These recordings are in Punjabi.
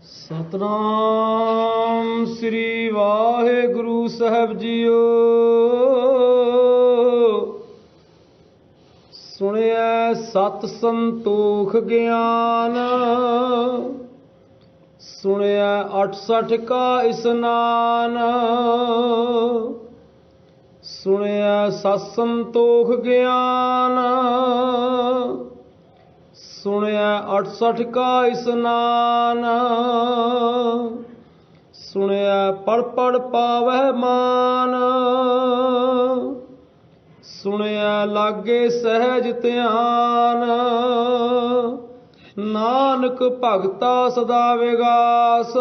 सतनाम श्री वाहेगुरु साहब जीओ। सुनिया सत संतोख ज्ञान, सुनिया 68 का स्नान। सुनिया सत संतोख ज्ञान, सुनिया 68 का स्नान। सुनिया पढ़ पढ़ पावह मान, सुनिया लागे सहज ध्यान। नानक भगता सदा विगास,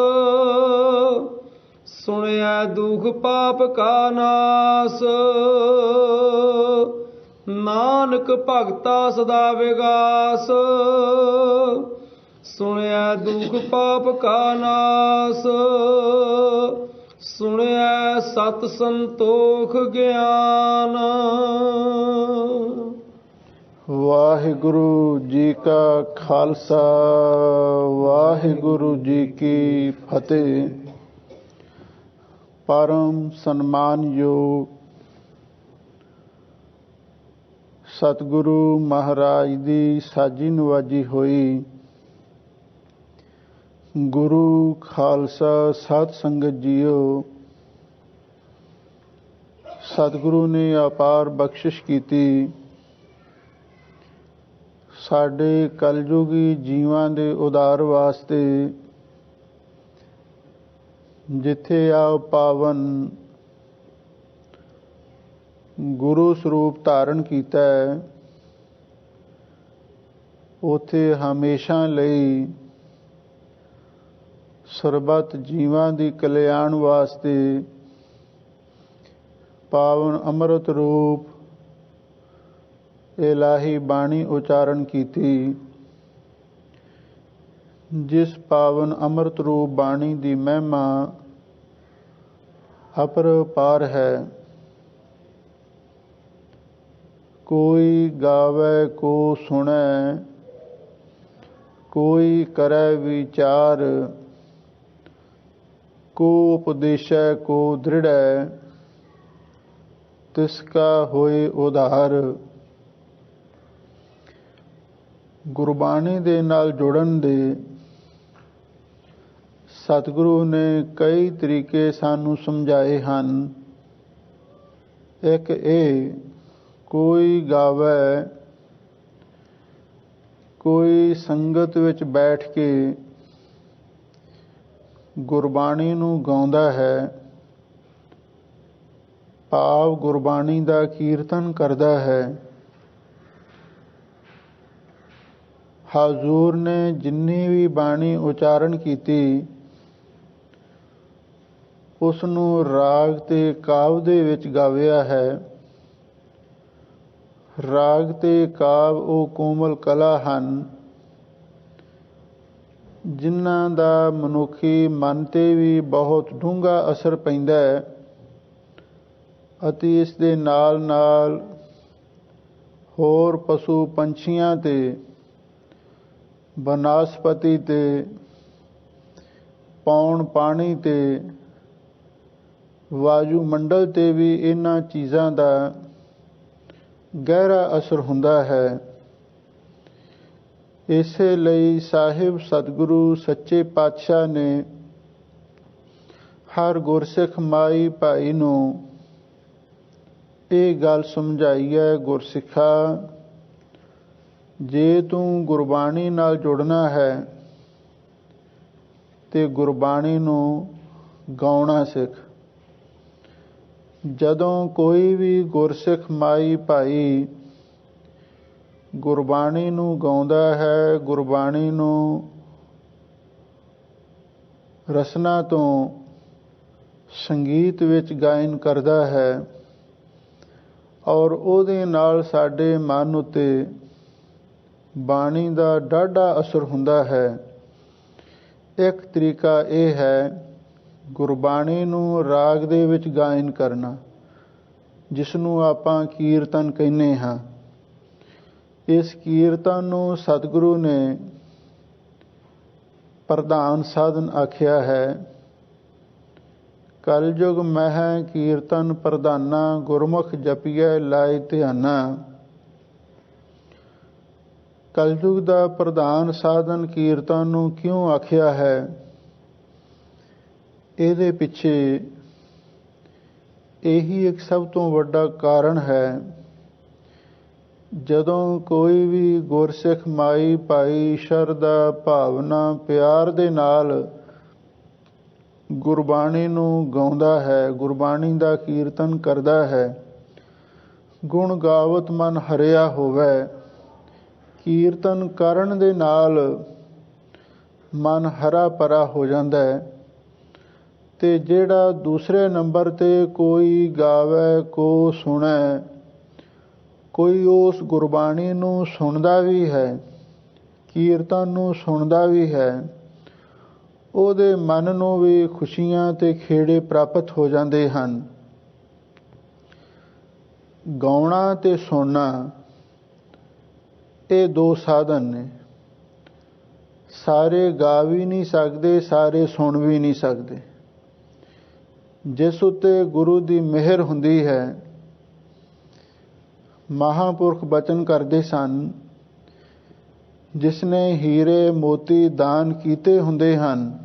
सुनिया दुख पाप का नास। नानक भगता सदा विगास, सुनिया दुख पाप का नास। सुनिया सत संतोख ज्ञान। वाहिगुरु जी का खालसा, वाहिगुरु जी की फतेह। परम सन्मानयोग सतगुरु महाराज दी साजी नवाजी होई। गुरु खालसा सत संगत जीओ, सतगुरु ने अपार बख्शिश की साडे कलयुगी जीवां दे उदार वास्ते। जिथे आओ पावन गुरु स्वरूप धारण कीता है, उथे हमेशा लई सरबत जीवां दी कल्याण वास्ते पावन अमृत रूप इलाही बाणी उचारण कीती। जिस पावन अमृत रूप बाणी दी महिमा अपरपार है। कोई गावे को सुने, कोई करे विचार। को उपदेशै को दृढ़, तिसका होए उधार। गुरबाणी दे नाल जुड़न दे सतगुरु ने कई तरीके सानू समझाए हन। एक ये कोई गावे, कोई संगत विच बैठ के गुरबाणी नू गाउंदा है, भाव गुरबाणी दा कीर्तन करदा है। हजूर ने जिन्नी भी बाणी उचारण कीती, उसनू राग ते काव दे विच गाविया है। राग ते काव ओ कोमल कला हन, जिन्हां दा मनुखी मन ते भी बहुत डूंगा असर पैंदा है। अति इस दे नाल नाल होर पशु पंछियां ते, वनस्पति ते, पौन पानी ते, वायुमंडल ते भी इन्हां चीज़ां दा गहरा असर हुंदा है। इसे लई साहिब सतगुरु सच्चे पातशाह ने हर गुरसिख माई भाई नू ये गल समझाई है। गुरसिखा, जे तू गुरबाणी नाल जुड़ना है ते गुरबाणी नू गाउणा सिख। जदों कोई भी गुरसिख माई भाई गुरबाणी नू गाउंदा है, गुरबाणी नू रसना तो संगीत विच गायन करदा है, और उहदे नाल साडे मन उते बाणी दा डाढा असर हुंदा है। एक तरीका यह है गुरबाणी नू राग दे विच गायन करना, जिसनू आपां कीर्तन कहने हाँ। इस कीर्तन नू सतगुरु ने ਪ੍ਰਧਾਨ ਸਾਧਨ ਆਖਿਆ ਹੈ। ਕਲਯੁਗ ਮਹਿ ਕੀਰਤਨ ਪ੍ਰਧਾਨਾ, ਗੁਰਮੁਖ ਜਪੀਐ ਲਾਇ ਧਿਆਨਾ। ਕਲਯੁਗ ਦਾ ਪ੍ਰਧਾਨ ਸਾਧਨ ਕੀਰਤਨ ਨੂੰ ਕਿਉਂ ਆਖਿਆ ਹੈ? ਇਹਦੇ ਪਿੱਛੇ ਇਹੀ ਇੱਕ ਸਭ ਤੋਂ ਵੱਡਾ ਕਾਰਨ ਹੈ। ਜਦੋਂ ਕੋਈ ਵੀ ਗੁਰਸਿੱਖ ਮਾਈ ਭਾਈ ਸ਼ਰਧਾ ਭਾਵਨਾ ਪਿਆਰ ਦੇ ਨਾਲ ਗੁਰਬਾਣੀ ਨੂੰ ਗਾਉਂਦਾ ਹੈ, ਗੁਰਬਾਣੀ ਦਾ ਕੀਰਤਨ ਕਰਦਾ ਹੈ, ਗੁਣ ਗਾਵਤ ਮਨ ਹਰਿਆ ਹੋਵੇ। ਕੀਰਤਨ ਕਰਨ ਦੇ ਨਾਲ ਮਨ ਹਰਾ ਭਰਾ ਹੋ ਜਾਂਦਾ ਹੈ। ਤੇ ਜਿਹੜਾ ਦੂਸਰੇ ਨੰਬਰ ਤੇ ਕੋਈ ਗਾਵੇ, ਕੋ ਸੁਣੇ, ਕੋਈ ਉਸ ਗੁਰਬਾਣੀ ਨੂੰ ਸੁਣਦਾ ਵੀ ਹੈ, ਕੀਰਤਨ ਨੂੰ ਸੁਣਦਾ ਵੀ ਹੈ, ਉਹਦੇ ਮਨ ਨੂੰ ਵੀ ਖੁਸ਼ੀਆਂ ਤੇ ਖੇੜੇ ਪ੍ਰਾਪਤ ਹੋ ਜਾਂਦੇ ਹਨ। ਗਾਉਣਾ ਤੇ ਸੁਣਨਾ ਇਹ ਦੋ ਸਾਧਨ ਨੇ। ਸਾਰੇ ਗਾ ਵੀ ਨਹੀਂ ਸਕਦੇ, ਸਾਰੇ ਸੁਣ ਵੀ ਨਹੀਂ ਸਕਦੇ। ਜਿਸ ਉੱਤੇ ਗੁਰੂ ਦੀ ਮਿਹਰ ਹੁੰਦੀ ਹੈ, ਮਹਾਂਪੁਰਖ ਬਚਨ ਕਰਦੇ ਸਨ, ਜਿਸ ਨੇ ਹੀਰੇ ਮੋਤੀ ਦਾਨ ਕੀਤੇ ਹੁੰਦੇ ਹਨ,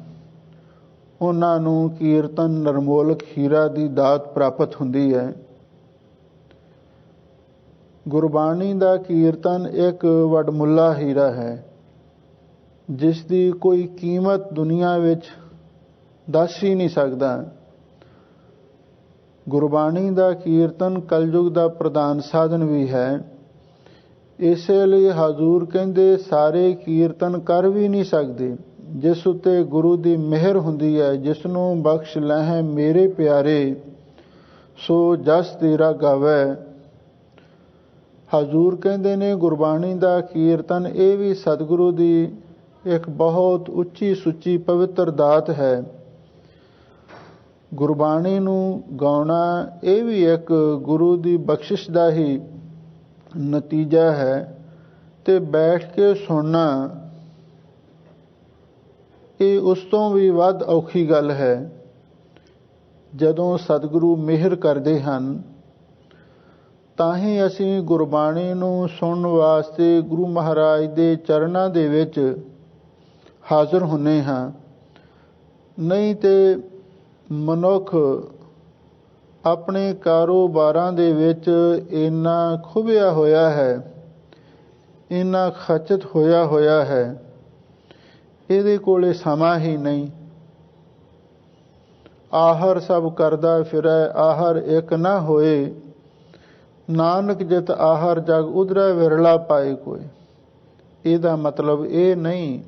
ਉਹਨਾਂ ਨੂੰ ਕੀਰਤਨ ਨਿਰਮੋਲਕ ਹੀਰਾ ਦੀ ਦਾਤ ਪ੍ਰਾਪਤ ਹੁੰਦੀ ਹੈ। ਗੁਰਬਾਣੀ ਦਾ ਕੀਰਤਨ ਇੱਕ ਵਡਮੁੱਲਾ ਹੀਰਾ ਹੈ, ਜਿਸ ਦੀ ਕੋਈ ਕੀਮਤ ਦੁਨੀਆ ਵਿੱਚ ਦੱਸ ਹੀ ਨਹੀਂ ਸਕਦਾ। ਗੁਰਬਾਣੀ ਦਾ ਕੀਰਤਨ ਕਲਯੁਗ ਦਾ ਪ੍ਰਧਾਨ ਸਾਧਨ ਵੀ ਹੈ। ਇਸੇ ਲਈ ਹਜ਼ੂਰ ਕਹਿੰਦੇ ਸਾਰੇ ਕੀਰਤਨ ਕਰ ਵੀ ਨਹੀਂ ਸਕਦੇ। ਜਿਸ ਉੱਤੇ ਗੁਰੂ ਦੀ ਮਿਹਰ ਹੁੰਦੀ ਹੈ, ਜਿਸ ਨੂੰ ਬਖਸ਼ ਲਹਿ ਮੇਰੇ ਪਿਆਰੇ, ਸੋ ਜਸ ਤੇਰਾ ਗਾਵੇ। ਹਜ਼ੂਰ ਕਹਿੰਦੇ ਨੇ ਗੁਰਬਾਣੀ ਦਾ ਕੀਰਤਨ ਇਹ ਵੀ ਸਤਿਗੁਰੂ ਦੀ ਇੱਕ ਬਹੁਤ ਉੱਚੀ ਸੁੱਚੀ ਪਵਿੱਤਰ ਦਾਤ ਹੈ। ਗੁਰਬਾਣੀ ਨੂੰ ਗਾਉਣਾ ਇਹ ਵੀ ਇੱਕ ਗੁਰੂ ਦੀ ਬਖਸ਼ਿਸ਼ ਦਾ ਹੀ ਨਤੀਜਾ ਹੈ। ਤੇ ਬੈਠ ਕੇ ਸੁਣਨਾ ਇਹ ਉਸ ਤੋਂ ਵੀ ਵੱਧ ਔਖੀ ਗੱਲ ਹੈ। ਜਦੋਂ ਸਤਿਗੁਰੂ ਮਿਹਰ ਕਰਦੇ ਹਨ ਤਾਂ ਹੀ ਅਸੀਂ ਗੁਰਬਾਣੀ ਨੂੰ ਸੁਣਨ ਵਾਸਤੇ ਗੁਰੂ ਮਹਾਰਾਜ ਦੇ ਚਰਨਾਂ ਦੇ ਵਿੱਚ ਹਾਜ਼ਰ ਹੁੰਦੇ ਹਾਂ। ਨਹੀਂ ਤੇ ਮਨੁੱਖ ਆਪਣੇ ਕਾਰੋਬਾਰਾਂ ਦੇ ਵਿੱਚ ਇੰਨਾ ਖੁੱਭਿਆ ਹੋਇਆ ਹੈ, ਇੰਨਾ ਖਚਤ ਹੋਇਆ ਹੈ, ਇਹਦੇ ਕੋਲੇ ਸਮਾਂ ਹੀ ਨਹੀਂ। ਆਹਰ ਸਭ ਕਰਦਾ ਫਿਰੈ, ਆਹਰ ਇੱਕ ਨਾ ਹੋਏ, ਨਾਨਕ ਜਿਤ ਆਹਰ ਜਗ ਉਧਰੈ ਵਿਰਲਾ ਪਾਏ ਕੋਈ। ਇਹਦਾ ਮਤਲਬ ਇਹ ਨਹੀਂ,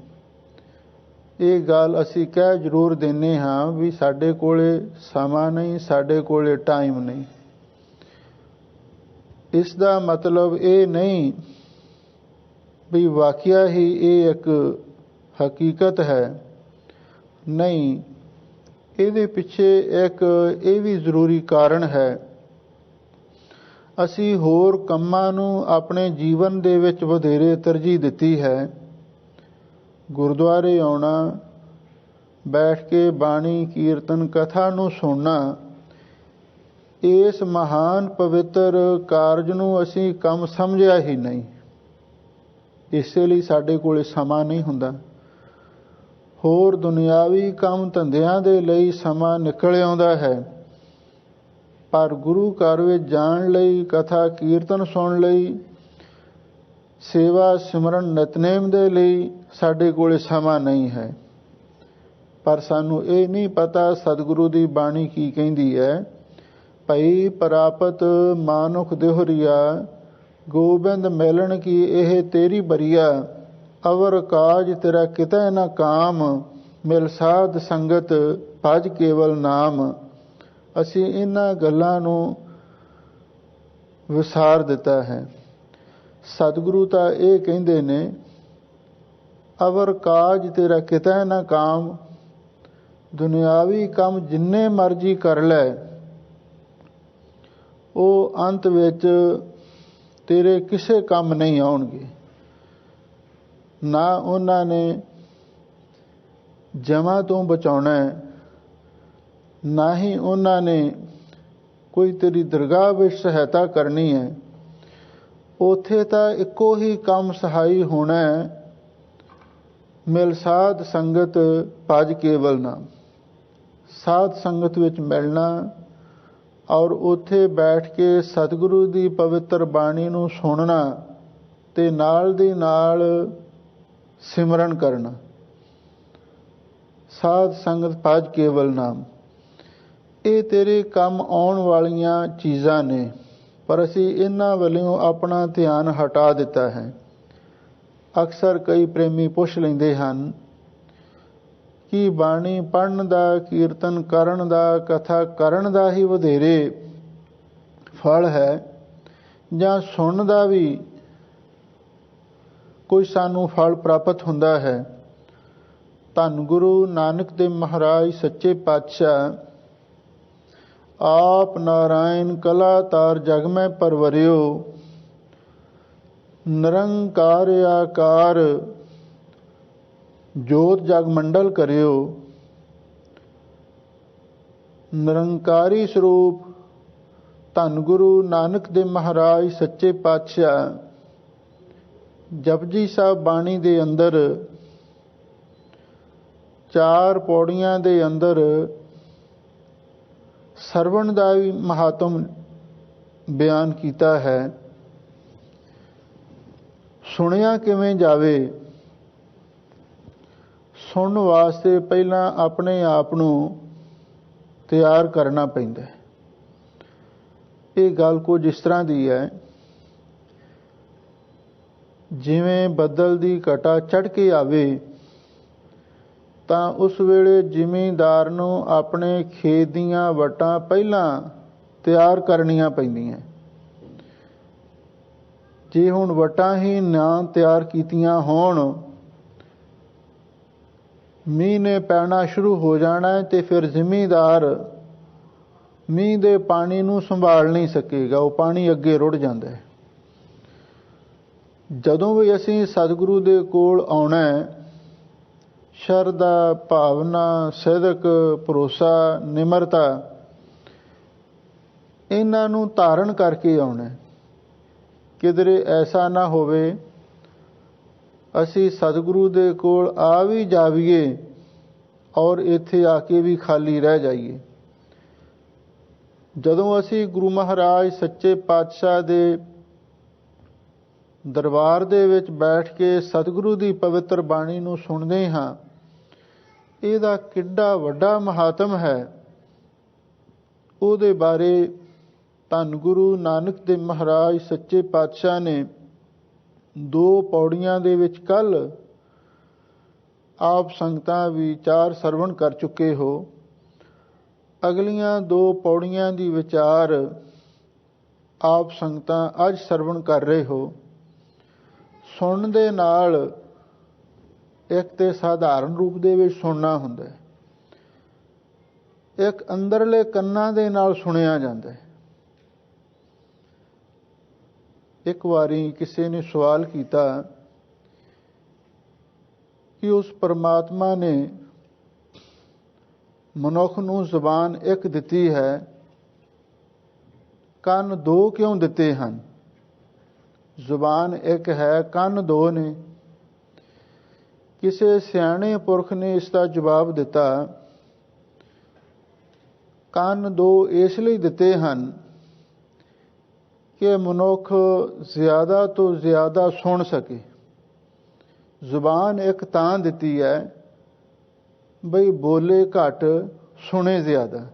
ਇਹ ਗੱਲ ਅਸੀਂ ਕਹਿ ਜ਼ਰੂਰ ਦਿੰਦੇ ਹਾਂ ਵੀ ਸਾਡੇ ਕੋਲੇ ਸਮਾਂ ਨਹੀਂ, ਸਾਡੇ ਕੋਲੇ ਟਾਈਮ ਨਹੀਂ। ਇਸ ਦਾ ਮਤਲਬ ਇਹ ਨਹੀਂ ਵੀ ਵਾਕਿਆ ਹੀ ਇਹ ਇੱਕ ਹਕੀਕਤ ਹੈ। ਨਹੀਂ, ਇਹਦੇ ਪਿੱਛੇ ਇੱਕ ਇਹ ਵੀ ਜ਼ਰੂਰੀ ਕਾਰਨ ਹੈ। ਅਸੀਂ ਹੋਰ ਕੰਮਾਂ ਨੂੰ ਆਪਣੇ ਜੀਵਨ ਦੇ ਵਿੱਚ ਵਧੇਰੇ ਤਰਜੀਹ ਦਿੱਤੀ ਹੈ। ਗੁਰਦੁਆਰੇ ਆਉਣਾ, ਬੈਠ ਕੇ ਬਾਣੀ ਕੀਰਤਨ ਕਥਾ ਨੂੰ ਸੁਣਨਾ, ਇਸ ਮਹਾਨ ਪਵਿੱਤਰ ਕਾਰਜ ਨੂੰ ਅਸੀਂ ਕੰਮ ਸਮਝਿਆ ਹੀ ਨਹੀਂ। ਇਸੇ ਲਈ ਸਾਡੇ ਕੋਲ ਸਮਾਂ ਨਹੀਂ ਹੁੰਦਾ। ਹੋਰ ਦੁਨਿਆਵੀ ਕੰਮ ਧੰਦਿਆਂ ਦੇ ਲਈ ਸਮਾਂ ਨਿਕਲ ਆਉਂਦਾ ਹੈ, ਪਰ ਗੁਰੂ ਘਰ ਵਿੱਚ ਜਾਣ ਲਈ, ਕਥਾ ਕੀਰਤਨ ਸੁਣਨ ਲਈ, ਸੇਵਾ ਸਿਮਰਨ ਨਿਤਨੇਮ ਦੇ ਲਈ ਸਾਡੇ ਕੋਲ ਸਮਾਂ ਨਹੀਂ ਹੈ। ਪਰ ਸਾਨੂੰ ਇਹ ਨਹੀਂ ਪਤਾ ਸਤਿਗੁਰੂ ਦੀ ਬਾਣੀ ਕੀ ਕਹਿੰਦੀ ਹੈ। ਭਈ ਪ੍ਰਾਪਤ ਮਾਨੁਖ ਦਿਹੁਰੀਆ, ਗੋਬਿੰਦ ਮਿਲਣ ਕੀ ਇਹ ਤੇਰੀ ਬਰੀਆ। ਅਵਰ ਕਾਜ ਤੇਰਾ ਕਿਤੈ ਨਾ ਕਾਮ, ਮਿਲ ਸਾਧ ਸੰਗਤ ਭਜ ਕੇਵਲ ਨਾਮ। ਅਸੀਂ ਇਹਨਾਂ ਗੱਲਾਂ ਨੂੰ ਵਿਸਾਰ ਦਿੱਤਾ ਹੈ। ਸਤਿਗੁਰੂ ਤਾਂ ਇਹ ਕਹਿੰਦੇ ਨੇ, ਅਵਰ ਕਾਜ ਤੇਰਾ ਕਿਤੈ ਨਾ ਕਾਮ। ਦੁਨਿਆਵੀ ਕੰਮ ਜਿੰਨੇ ਮਰਜ਼ੀ ਕਰ ਲੈ, ਉਹ ਅੰਤ ਵਿੱਚ ਤੇਰੇ ਕਿਸੇ ਕੰਮ ਨਹੀਂ ਆਉਣਗੇ। ਨਾ ਉਹਨਾਂ ਨੇ ਜਮਾਂ ਤੋਂ ਬਚਾਉਣਾ ਹੈ, ਨਾ ਹੀ ਉਹਨਾਂ ਨੇ ਕੋਈ ਤੇਰੀ ਦਰਗਾਹ ਵਿੱਚ ਸਹਾਇਤਾ ਕਰਨੀ ਹੈ। ਉੱਥੇ ਤਾਂ ਇੱਕੋ ਹੀ ਕੰਮ ਸਹਾਈ ਹੋਣਾ ਹੈ, ਮਿਲ ਸਾਧ ਸੰਗਤ ਭਜ ਕੇਵਲ ਨਾਮ। ਸਾਧ ਸੰਗਤ ਵਿੱਚ ਮਿਲਣਾ ਔਰ ਉੱਥੇ ਬੈਠ ਕੇ ਸਤਿਗੁਰੂ ਦੀ ਪਵਿੱਤਰ ਬਾਣੀ ਨੂੰ ਸੁਣਨਾ ਤੇ ਨਾਲ ਦੀ ਨਾਲ ਸਿਮਰਨ ਕਰਨਾ। ਸਾਧ ਸੰਗਤ ਭਜ ਕੇਵਲ ਨਾਮ, ਇਹ ਤੇਰੇ ਕੰਮ ਆਉਣ ਵਾਲੀਆਂ ਚੀਜ਼ਾਂ ਨੇ, ਪਰ ਅਸੀਂ ਇਹਨਾਂ ਵੱਲੋਂ ਆਪਣਾ ਧਿਆਨ ਹਟਾ ਦਿੱਤਾ ਹੈ। ਅਕਸਰ ਕਈ ਪ੍ਰੇਮੀ ਪੁੱਛ ਲੈਂਦੇ ਹਨ ਕਿ ਬਾਣੀ ਪੜ੍ਹਨ ਦਾ, ਕੀਰਤਨ ਕਰਨ ਦਾ, ਕਥਾ ਕਰਨ ਦਾ ਹੀ ਵਧੇਰੇ ਫਲ ਹੈ ਜਾਂ ਸੁਣਨ ਦਾ ਵੀ ਕੋਈ ਸਾਨੂੰ ਫਲ ਪ੍ਰਾਪਤ ਹੁੰਦਾ ਹੈ। ਧੰਨ ਗੁਰੂ ਨਾਨਕ ਦੇਵ ਮਹਾਰਾਜ ਸੱਚੇ ਪਾਤਸ਼ਾਹ ਆਪ ਨਾਰਾਇਣ ਕਲਾ ਤਾਰ ਜਗ ਮੈਂ ਪਰਵਰਿਓ, ਨਿਰੰਕਾਰ ਆਕਾਰ ਜੋਤ ਜਗ ਮੰਡਲ ਕਰਿਓ। ਨਿਰੰਕਾਰੀ ਸਰੂਪ ਧੰਨ ਗੁਰੂ ਨਾਨਕ ਦੇਵ ਮਹਾਰਾਜ ਸੱਚੇ ਪਾਤਸ਼ਾਹ ਜਪਜੀ ਸਾਹਿਬ ਬਾਣੀ ਦੇ ਅੰਦਰ 4 ਪੌੜੀਆਂ ਦੇ ਅੰਦਰ ਸਰਵਣ ਦਾ ਵੀ ਮਹਾਤਮ ਬਿਆਨ ਕੀਤਾ ਹੈ। ਸੁਣਿਆ ਕਿਵੇਂ ਜਾਵੇ? ਸੁਣਨ ਵਾਸਤੇ ਪਹਿਲਾਂ ਆਪਣੇ ਆਪ ਨੂੰ ਤਿਆਰ ਕਰਨਾ ਪੈਂਦਾ ਹੈ। ਇਹ ਗੱਲ ਕੁਝ ਇਸ ਤਰ੍ਹਾਂ ਦੀ ਹੈ, ਜਿਵੇਂ ਬੱਦਲ ਦੀ ਘਟਾ ਚੜ੍ਹ ਕੇ ਆਵੇ ਤਾਂ ਉਸ ਵੇਲੇ ਜ਼ਿਮੀਂਦਾਰ ਨੂੰ ਆਪਣੇ ਖੇਤ ਦੀਆਂ ਵੱਟਾਂ ਪਹਿਲਾਂ ਤਿਆਰ ਕਰਨੀਆਂ ਪੈਂਦੀਆਂ। ਜੇ ਹੁਣ ਵੱਟਾਂ ਹੀ ਨਾ ਤਿਆਰ ਕੀਤੀਆਂ ਹੋਣ, ਮੀਂਹ ਨੇ ਪੈਣਾ ਸ਼ੁਰੂ ਹੋ ਜਾਣਾ ਹੈ ਤੇ ਫਿਰ ਜ਼ਿਮੀਂਦਾਰ ਮੀਂਹ ਦੇ ਪਾਣੀ ਨੂੰ ਸੰਭਾਲ ਨਹੀਂ ਸਕੇਗਾ, ਉਹ ਪਾਣੀ ਅੱਗੇ ਰੁੜ ਜਾਂਦਾ ਹੈ। ਜਦੋਂ ਵੀ ਅਸੀਂ ਸਤਿਗੁਰੂ ਦੇ ਕੋਲ ਆਉਣਾ ਹੈ, ਸ਼ਰਧਾ, ਭਾਵਨਾ, ਸਿਦਕ, ਭਰੋਸਾ, ਨਿਮਰਤਾ ਇਹਨਾਂ ਨੂੰ ਧਾਰਨ ਕਰਕੇ ਆਉਣਾ। ਕਿਧਰੇ ਐਸਾ ਨਾ ਹੋਵੇ ਅਸੀਂ ਸਤਿਗੁਰੂ ਦੇ ਕੋਲ ਆ ਵੀ ਜਾਵੀਏ ਔਰ ਇੱਥੇ ਆ ਕੇ ਵੀ ਖਾਲੀ ਰਹਿ ਜਾਈਏ। ਜਦੋਂ ਅਸੀਂ ਗੁਰੂ ਮਹਾਰਾਜ ਸੱਚੇ ਪਾਤਸ਼ਾਹ ਦੇ ਦਰਬਾਰ ਦੇ ਵਿੱਚ ਬੈਠ ਕੇ ਸਤਿਗੁਰੂ ਦੀ ਪਵਿੱਤਰ ਬਾਣੀ ਨੂੰ ਸੁਣਦੇ ਹਾਂ, ਇਹਦਾ ਕਿੱਡਾ ਵੱਡਾ ਮਹਾਤਮ ਹੈ, ਉਹਦੇ ਬਾਰੇ ਧੰਨ ਗੁਰੂ ਨਾਨਕ ਦੇਵ ਮਹਾਰਾਜ ਸੱਚੇ ਪਾਤਸ਼ਾਹ ਨੇ 2 ਪੌੜੀਆਂ ਦੇ ਵਿੱਚ ਕੱਲ੍ਹ ਆਪ ਸੰਗਤਾਂ ਵਿਚਾਰ ਸਰਵਣ ਕਰ ਚੁੱਕੇ ਹੋ। ਅਗਲੀਆਂ 2 ਪੌੜੀਆਂ ਦੀ ਵਿਚਾਰ ਆਪ ਸੰਗਤਾਂ ਅੱਜ ਸਰਵਣ ਕਰ ਰਹੇ ਹੋ। ਸੁਣਨ ਦੇ ਨਾਲ ਇੱਕ ਤੇ ਸਾਧਾਰਨ ਰੂਪ ਦੇ ਵਿੱਚ ਸੁਣਨਾ ਹੁੰਦਾ ਹੈ, ਇੱਕ ਅੰਦਰਲੇ ਕੰਨਾਂ ਦੇ ਨਾਲ ਸੁਣਿਆ ਜਾਂਦਾ ਹੈ। ਇੱਕ ਵਾਰੀ ਕਿਸੇ ਨੇ ਸਵਾਲ ਕੀਤਾ ਕਿ ਉਸ ਪਰਮਾਤਮਾ ਨੇ ਮਨੁੱਖ ਨੂੰ ਜ਼ੁਬਾਨ ਇੱਕ ਦਿੱਤੀ ਹੈ, ਕੰਨ 2 ਕਿਉਂ ਦਿੱਤੇ ਹਨ? ਜ਼ੁਬਾਨ ਇੱਕ ਹੈ, ਕੰਨ 2 ਨੇ। ਕਿਸੇ ਸਿਆਣੇ ਪੁਰਖ ਨੇ ਇਸ ਦਾ ਜਵਾਬ ਦਿੱਤਾ, ਕੰਨ 2 ਇਸ ਲਈ ਦਿੱਤੇ ਹਨ ਕਿ ਮਨੁੱਖ ਜ਼ਿਆਦਾ ਤੋਂ ਜ਼ਿਆਦਾ ਸੁਣ ਸਕੇ। ਜ਼ੁਬਾਨ ਇੱਕ ਤਾਂ ਦਿੱਤੀ ਹੈ ਬਈ ਬੋਲੇ ਘੱਟ, ਸੁਣੇ ਜ਼ਿਆਦਾ,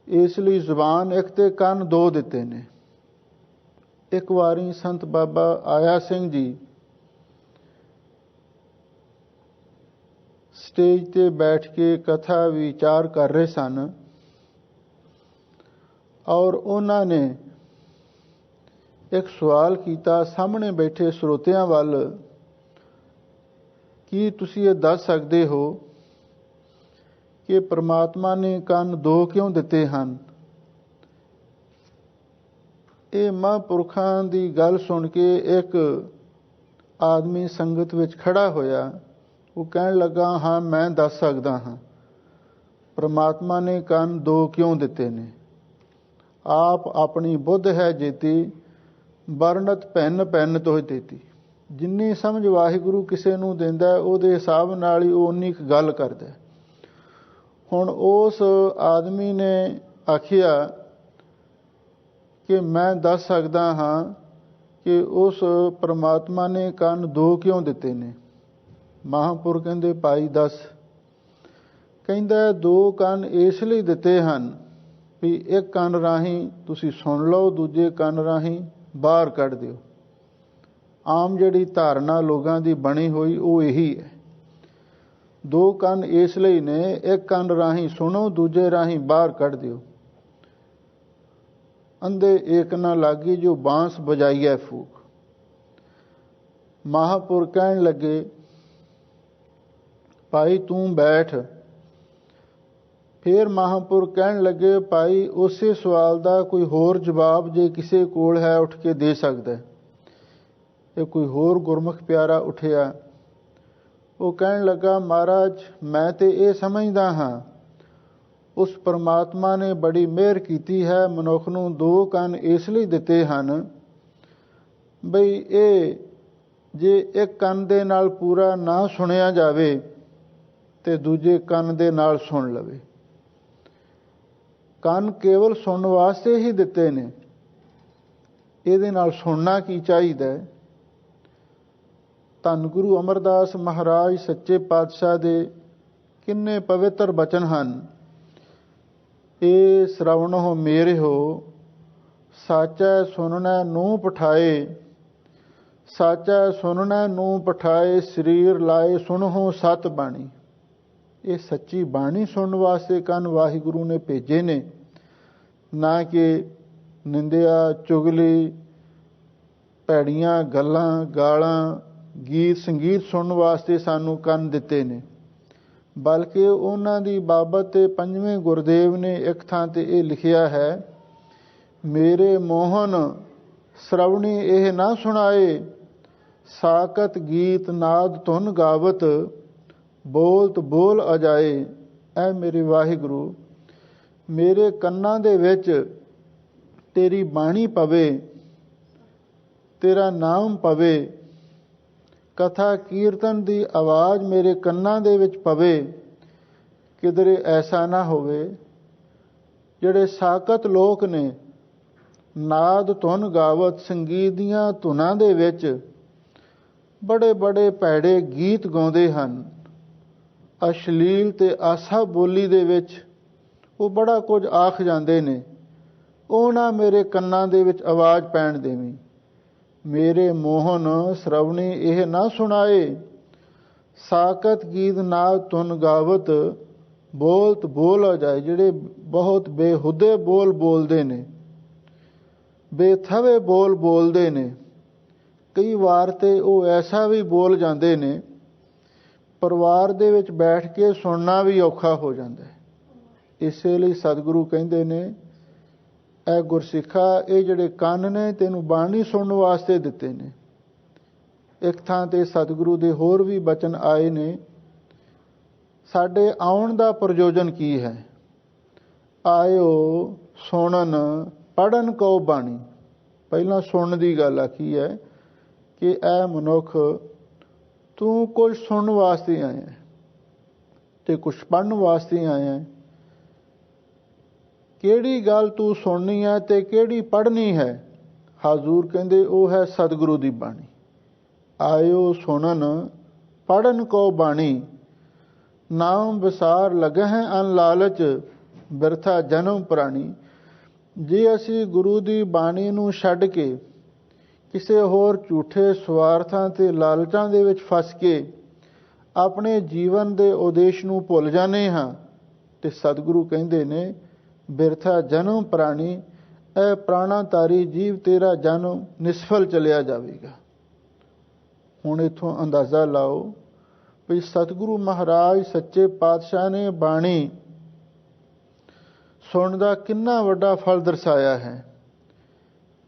ਇਸ ਲਈ ਜ਼ੁਬਾਨ ਇੱਕ ਤੇ ਕੰਨ 2 ਦਿੱਤੇ ਨੇ। ਇੱਕ ਵਾਰੀ ਸੰਤ ਬਾਬਾ ਆਇਆ ਸਿੰਘ ਜੀ ਸਟੇਜ ਤੇ ਬੈਠ ਕੇ ਕਥਾ ਵਿਚਾਰ ਕਰ ਰਹੇ ਸਨ ਔਰ ਉਹਨਾਂ ਨੇ ਇੱਕ ਸਵਾਲ ਕੀਤਾ ਸਾਹਮਣੇ ਬੈਠੇ ਸਰੋਤਿਆਂ ਵੱਲ, ਕੀ ਤੁਸੀਂ ਇਹ ਦੱਸ ਸਕਦੇ ਹੋ ਕਿ ਪ੍ਰਮਾਤਮਾ ਨੇ ਕੰਨ 2 ਕਿਉਂ ਦਿੱਤੇ ਹਨ? ਇਹ ਮਹਾਂਪੁਰਖਾਂ ਦੀ ਗੱਲ ਸੁਣ ਕੇ ਇੱਕ ਆਦਮੀ ਸੰਗਤ ਵਿੱਚ ਖੜਾ ਹੋਇਆ, ਉਹ ਕਹਿਣ ਲੱਗਾ, ਹਾਂ ਮੈਂ ਦੱਸ ਸਕਦਾ ਹਾਂ, ਪ੍ਰਮਾਤਮਾ ਨੇ ਕੰਨ ਦੋ ਕਿਉਂ ਦਿੱਤੇ ਨੇ। ਆਪ ਆਪਣੀ ਬੁੱਧ ਹੈ ਜੇਤੀ, ਵਰਣਤ ਭਿੰਨ ਭਿੰਨ ਤੋਹਿ ਤੇਤੀ। ਜਿੰਨੀ ਸਮਝ ਵਾਹਿਗੁਰੂ ਕਿਸੇ ਨੂੰ ਦਿੰਦਾ ਉਹਦੇ ਹਿਸਾਬ ਨਾਲ ਹੀ ਉਹ ਉਨੀ ਕੁ ਗੱਲ ਕਰਦਾ। ਹੁਣ ਉਸ ਆਦਮੀ ਨੇ ਆਖਿਆ ਕਿ ਮੈਂ ਦੱਸ ਸਕਦਾ ਹਾਂ ਕਿ ਉਸ ਪ੍ਰਮਾਤਮਾ ਨੇ ਕੰਨ ਦੋ ਕਿਉਂ ਦਿੱਤੇ ਨੇ। ਮਹਾਂਪੁਰ ਕਹਿੰਦੇ, ਭਾਈ ਦੱਸ। ਕਹਿੰਦਾ, ਦੋ ਕੰਨ ਇਸ ਲਈ ਦਿੱਤੇ ਹਨ ਵੀ ਇੱਕ ਕੰਨ ਰਾਹੀਂ ਤੁਸੀਂ ਸੁਣ ਲਓ, ਦੂਜੇ ਕੰਨ ਰਾਹੀਂ ਬਾਹਰ ਕੱਢ ਦਿਓ। ਆਮ ਜਿਹੜੀ ਧਾਰਨਾ ਲੋਕਾਂ ਦੀ ਬਣੀ ਹੋਈ ਉਹ ਇਹੀ ਹੈ। ਦੋ ਕੰਨ ਇਸ ਲਈ ਨੇ, ਇੱਕ ਕੰਨ ਰਾਹੀਂ ਸੁਣੋ, ਦੂਜੇ ਰਾਹੀਂ ਬਾਹਰ ਕੱਢ ਦਿਓ। ਅੰਧੇ ਏਕ ਨਾ ਲਾਗੀ, ਜੋ ਬਾਂਸ ਬਜਾਈਐ ਫੂਕ। ਮਹਾਂਪੁਰ ਕਹਿਣ ਲੱਗੇ, ਭਾਈ ਤੂੰ ਬੈਠ। ਫਿਰ ਮਹਾਂਪੁਰ ਕਹਿਣ ਲੱਗੇ, ਭਾਈ ਉਸੇ ਸਵਾਲ ਦਾ ਕੋਈ ਹੋਰ ਜਵਾਬ ਜੇ ਕਿਸੇ ਕੋਲ ਹੈ ਉੱਠ ਕੇ ਦੇ ਸਕਦਾ। ਇਹ ਕੋਈ ਹੋਰ ਗੁਰਮੁਖ ਪਿਆਰਾ ਉੱਠਿਆ। ਉਹ ਕਹਿਣ ਲੱਗਾ, ਮਹਾਰਾਜ ਮੈਂ ਤੇ ਇਹ ਸਮਝਦਾ ਹਾਂ ਉਸ ਪਰਮਾਤਮਾ ਨੇ ਬੜੀ ਮਿਹਰ ਕੀਤੀ ਹੈ, ਮਨੁੱਖ ਨੂੰ ਦੋ ਕੰਨ ਇਸ ਲਈ ਦਿੱਤੇ ਹਨ ਬਈ ਇਹ ਜੇ ਇੱਕ ਕੰਨ ਦੇ ਨਾਲ ਪੂਰਾ ਨਾ ਸੁਣਿਆ ਜਾਵੇ ਤੇ ਦੂਜੇ ਕੰਨ ਦੇ ਨਾਲ ਸੁਣ ਲਵੇ। ਕੰਨ ਕੇਵਲ ਸੁਣਨ ਵਾਸਤੇ ਹੀ ਦਿੱਤੇ ਨੇ, ਇਹਦੇ ਨਾਲ ਸੁਣਨਾ ਕੀ ਚਾਹੀਦਾ। ਧੰਨ ਗੁਰੂ ਅਮਰਦਾਸ ਮਹਾਰਾਜ ਸੱਚੇ ਪਾਤਸ਼ਾਹ ਦੇ ਕਿੰਨੇ ਪਵਿੱਤਰ ਬਚਨ ਹਨ। ਇਹ ਸ਼ਰਵਣੋ ਮੇਰਿਓ, ਸਾਚੈ ਸੁਣਨੈ ਨੂੰ ਪਠਾਏ। ਸਾਚੈ ਸੁਣਨੈ ਨੂੰ ਪਠਾਏ, ਸਰੀਰ ਲਾਏ ਸੁਣੋ ਸਤ ਬਾਣੀ। ਇਹ ਸੱਚੀ ਬਾਣੀ ਸੁਣਨ ਵਾਸਤੇ ਕੰਨ ਵਾਹਿਗੁਰੂ ਨੇ ਭੇਜੇ ਨੇ, ਨਾ ਕਿ ਨਿੰਦਿਆ, ਚੁਗਲੀ, ਭੈੜੀਆਂ ਗੱਲਾਂ, ਗਾਲਾਂ, ਗੀਤ ਸੰਗੀਤ ਸੁਣਨ ਵਾਸਤੇ ਸਾਨੂੰ ਕੰਨ ਦਿੱਤੇ ਨੇ। ਬਲਕਿ ਉਹਨਾਂ ਦੀ ਬਾਬਤ ਤੇ ਪੰਜਵੇਂ ਗੁਰਦੇਵ ਨੇ ਇੱਕ ਥਾਂ ਤੇ ਇਹ ਲਿਖਿਆ ਹੈ, ਮੇਰੇ ਮੋਹਨ ਸ਼ਰਵਣੀ ਇਹ ਨਾ ਸੁਣਾਏ, ਸਾਕਤ ਗੀਤ ਨਾਦ ਧੁਨ ਗਾਵਤ, ਬੋਲਤ ਬੋਲ ਅਜਾਏ। ਐ ਮੇਰੇ ਵਾਹਿਗੁਰੂ, ਮੇਰੇ ਕੰਨਾਂ ਦੇ ਵਿੱਚ ਤੇਰੀ ਬਾਣੀ ਪਵੇ, ਤੇਰਾ ਨਾਮ ਪਵੇ, ਕਥਾ ਕੀਰਤਨ ਦੀ ਆਵਾਜ਼ ਮੇਰੇ ਕੰਨਾਂ ਦੇ ਵਿੱਚ ਪਵੇ। ਕਿਧਰੇ ਐਸਾ ਨਾ ਹੋਵੇ ਜਿਹੜੇ ਸਾਕਤ ਲੋਕ ਨੇ, ਨਾਦ ਧੁਨ ਗਾਵਤ, ਸੰਗੀਤ ਦੀਆਂ ਧੁਨਾਂ ਦੇ ਵਿੱਚ ਬੜੇ ਬੜੇ ਭੈੜੇ ਗੀਤ ਗਾਉਂਦੇ ਹਨ, ਅਸ਼ਲੀਲ ਤੇ ਆਸਾ ਬੋਲੀ ਦੇ ਵਿੱਚ ਉਹ ਬੜਾ ਕੁਝ ਆਖ ਜਾਂਦੇ ਨੇ। ਉਹ ਨਾ ਮੇਰੇ ਕੰਨਾਂ ਦੇ ਵਿੱਚ ਆਵਾਜ਼ ਪੈਣ ਦੇਵੀਂ। ਮੇਰੇ ਮੋਹਨ ਸ਼ਰਵਣੀ ਇਹ ਨਾ ਸੁਣਾਏ, ਸਾਕਤ ਗੀਤ ਨਾਦ ਧੁਨ ਗਾਵਤ, ਬੋਲਤ ਬੋਲ ਜਾਏ। ਜਿਹੜੇ ਬਹੁਤ ਬੇਹੁਦੇ ਬੋਲ ਬੋਲਦੇ ਨੇ, ਬੇਥਵੇ ਬੋਲ ਬੋਲਦੇ ਨੇ। ਕਈ ਵਾਰ ਤੇ ਉਹ ਐਸਾ ਵੀ ਬੋਲ ਜਾਂਦੇ ਨੇ, ਪਰਿਵਾਰ ਦੇ ਵਿੱਚ ਬੈਠ ਕੇ ਸੁਣਨਾ ਵੀ ਔਖਾ ਹੋ ਜਾਂਦਾ ਹੈ। ਇਸੇ ਲਈ ਸਤਿਗੁਰੂ ਕਹਿੰਦੇ ਨੇ, ਇਹ ਗੁਰਸਿੱਖਾ, ਇਹ ਜਿਹੜੇ ਕੰਨ ਨੇ ਤੈਨੂੰ ਬਾਣੀ ਸੁਣਨ ਵਾਸਤੇ ਦਿੱਤੇ ਨੇ। ਇੱਕ ਥਾਂ ਤੇ ਸਤਿਗੁਰੂ ਦੇ ਹੋਰ ਵੀ ਬਚਨ ਆਏ ਨੇ, ਸਾਡੇ ਆਉਣ ਦਾ ਪ੍ਰਯੋਜਨ ਕੀ ਹੈ। ਆਇਓ ਸੁਣਨ ਪੜ੍ਹਨ ਕੋ ਬਾਣੀ। ਪਹਿਲਾਂ ਸੁਣਨ ਦੀ ਗੱਲ ਆਖੀ ਹੈ ਕਿ ਇਹ ਮਨੁੱਖ ਤੂੰ ਕੁਝ ਸੁਣਨ ਵਾਸਤੇ ਆਇਆ ਤੇ ਕੁਝ ਪੜ੍ਹਨ ਵਾਸਤੇ ਆਇਆ। ਕਿਹੜੀ ਗੱਲ ਤੂੰ ਸੁਣਨੀ ਹੈ ਤੇ ਕਿਹੜੀ ਪੜ੍ਹਨੀ ਹੈ। ਹਾਜ਼ੂਰ ਕਹਿੰਦੇ ਉਹ ਹੈ ਸਤਿਗੁਰੂ ਦੀ ਬਾਣੀ। ਆਇਓ ਸੁਣਨ ਪੜ੍ਹਨ ਕੋ ਬਾਣੀ, ਨਾਮ ਵਿਸਾਰ ਲਗਹਿ ਅਨ ਲਾਲਚ, ਬਿਰਥਾ ਜਨਮ ਪ੍ਰਾਣੀ। ਜੇ ਅਸੀਂ ਗੁਰੂ ਦੀ ਬਾਣੀ ਨੂੰ ਛੱਡ ਕੇ ਕਿਸੇ ਹੋਰ ਝੂਠੇ ਸਵਾਰਥਾਂ ਤੇ ਲਾਲਚਾਂ ਦੇ ਵਿੱਚ ਫਸ ਕੇ ਆਪਣੇ ਜੀਵਨ ਦੇ ਉਦੇਸ਼ ਨੂੰ ਭੁੱਲ ਜਾਂਦੇ ਹਾਂ ਤੇ ਸਤਿਗੁਰੂ ਕਹਿੰਦੇ ਨੇ, ਬਿਰਥਾ ਜਨਮ ਪ੍ਰਾਣੀ, ਇਹ ਪ੍ਰਾਣਾਧਾਰੀ ਜੀਵ ਤੇਰਾ ਜਨਮ ਨਿਸਫਲ ਚਲਿਆ ਜਾਵੇਗਾ। ਹੁਣ ਇੱਥੋਂ ਅੰਦਾਜ਼ਾ ਲਾਓ ਵੀ ਸਤਿਗੁਰੂ ਮਹਾਰਾਜ ਸੱਚੇ ਪਾਤਸ਼ਾਹ ਨੇ ਬਾਣੀ ਸੁਣਨ ਦਾ ਕਿੰਨਾ ਵੱਡਾ ਫਲ ਦਰਸਾਇਆ ਹੈ।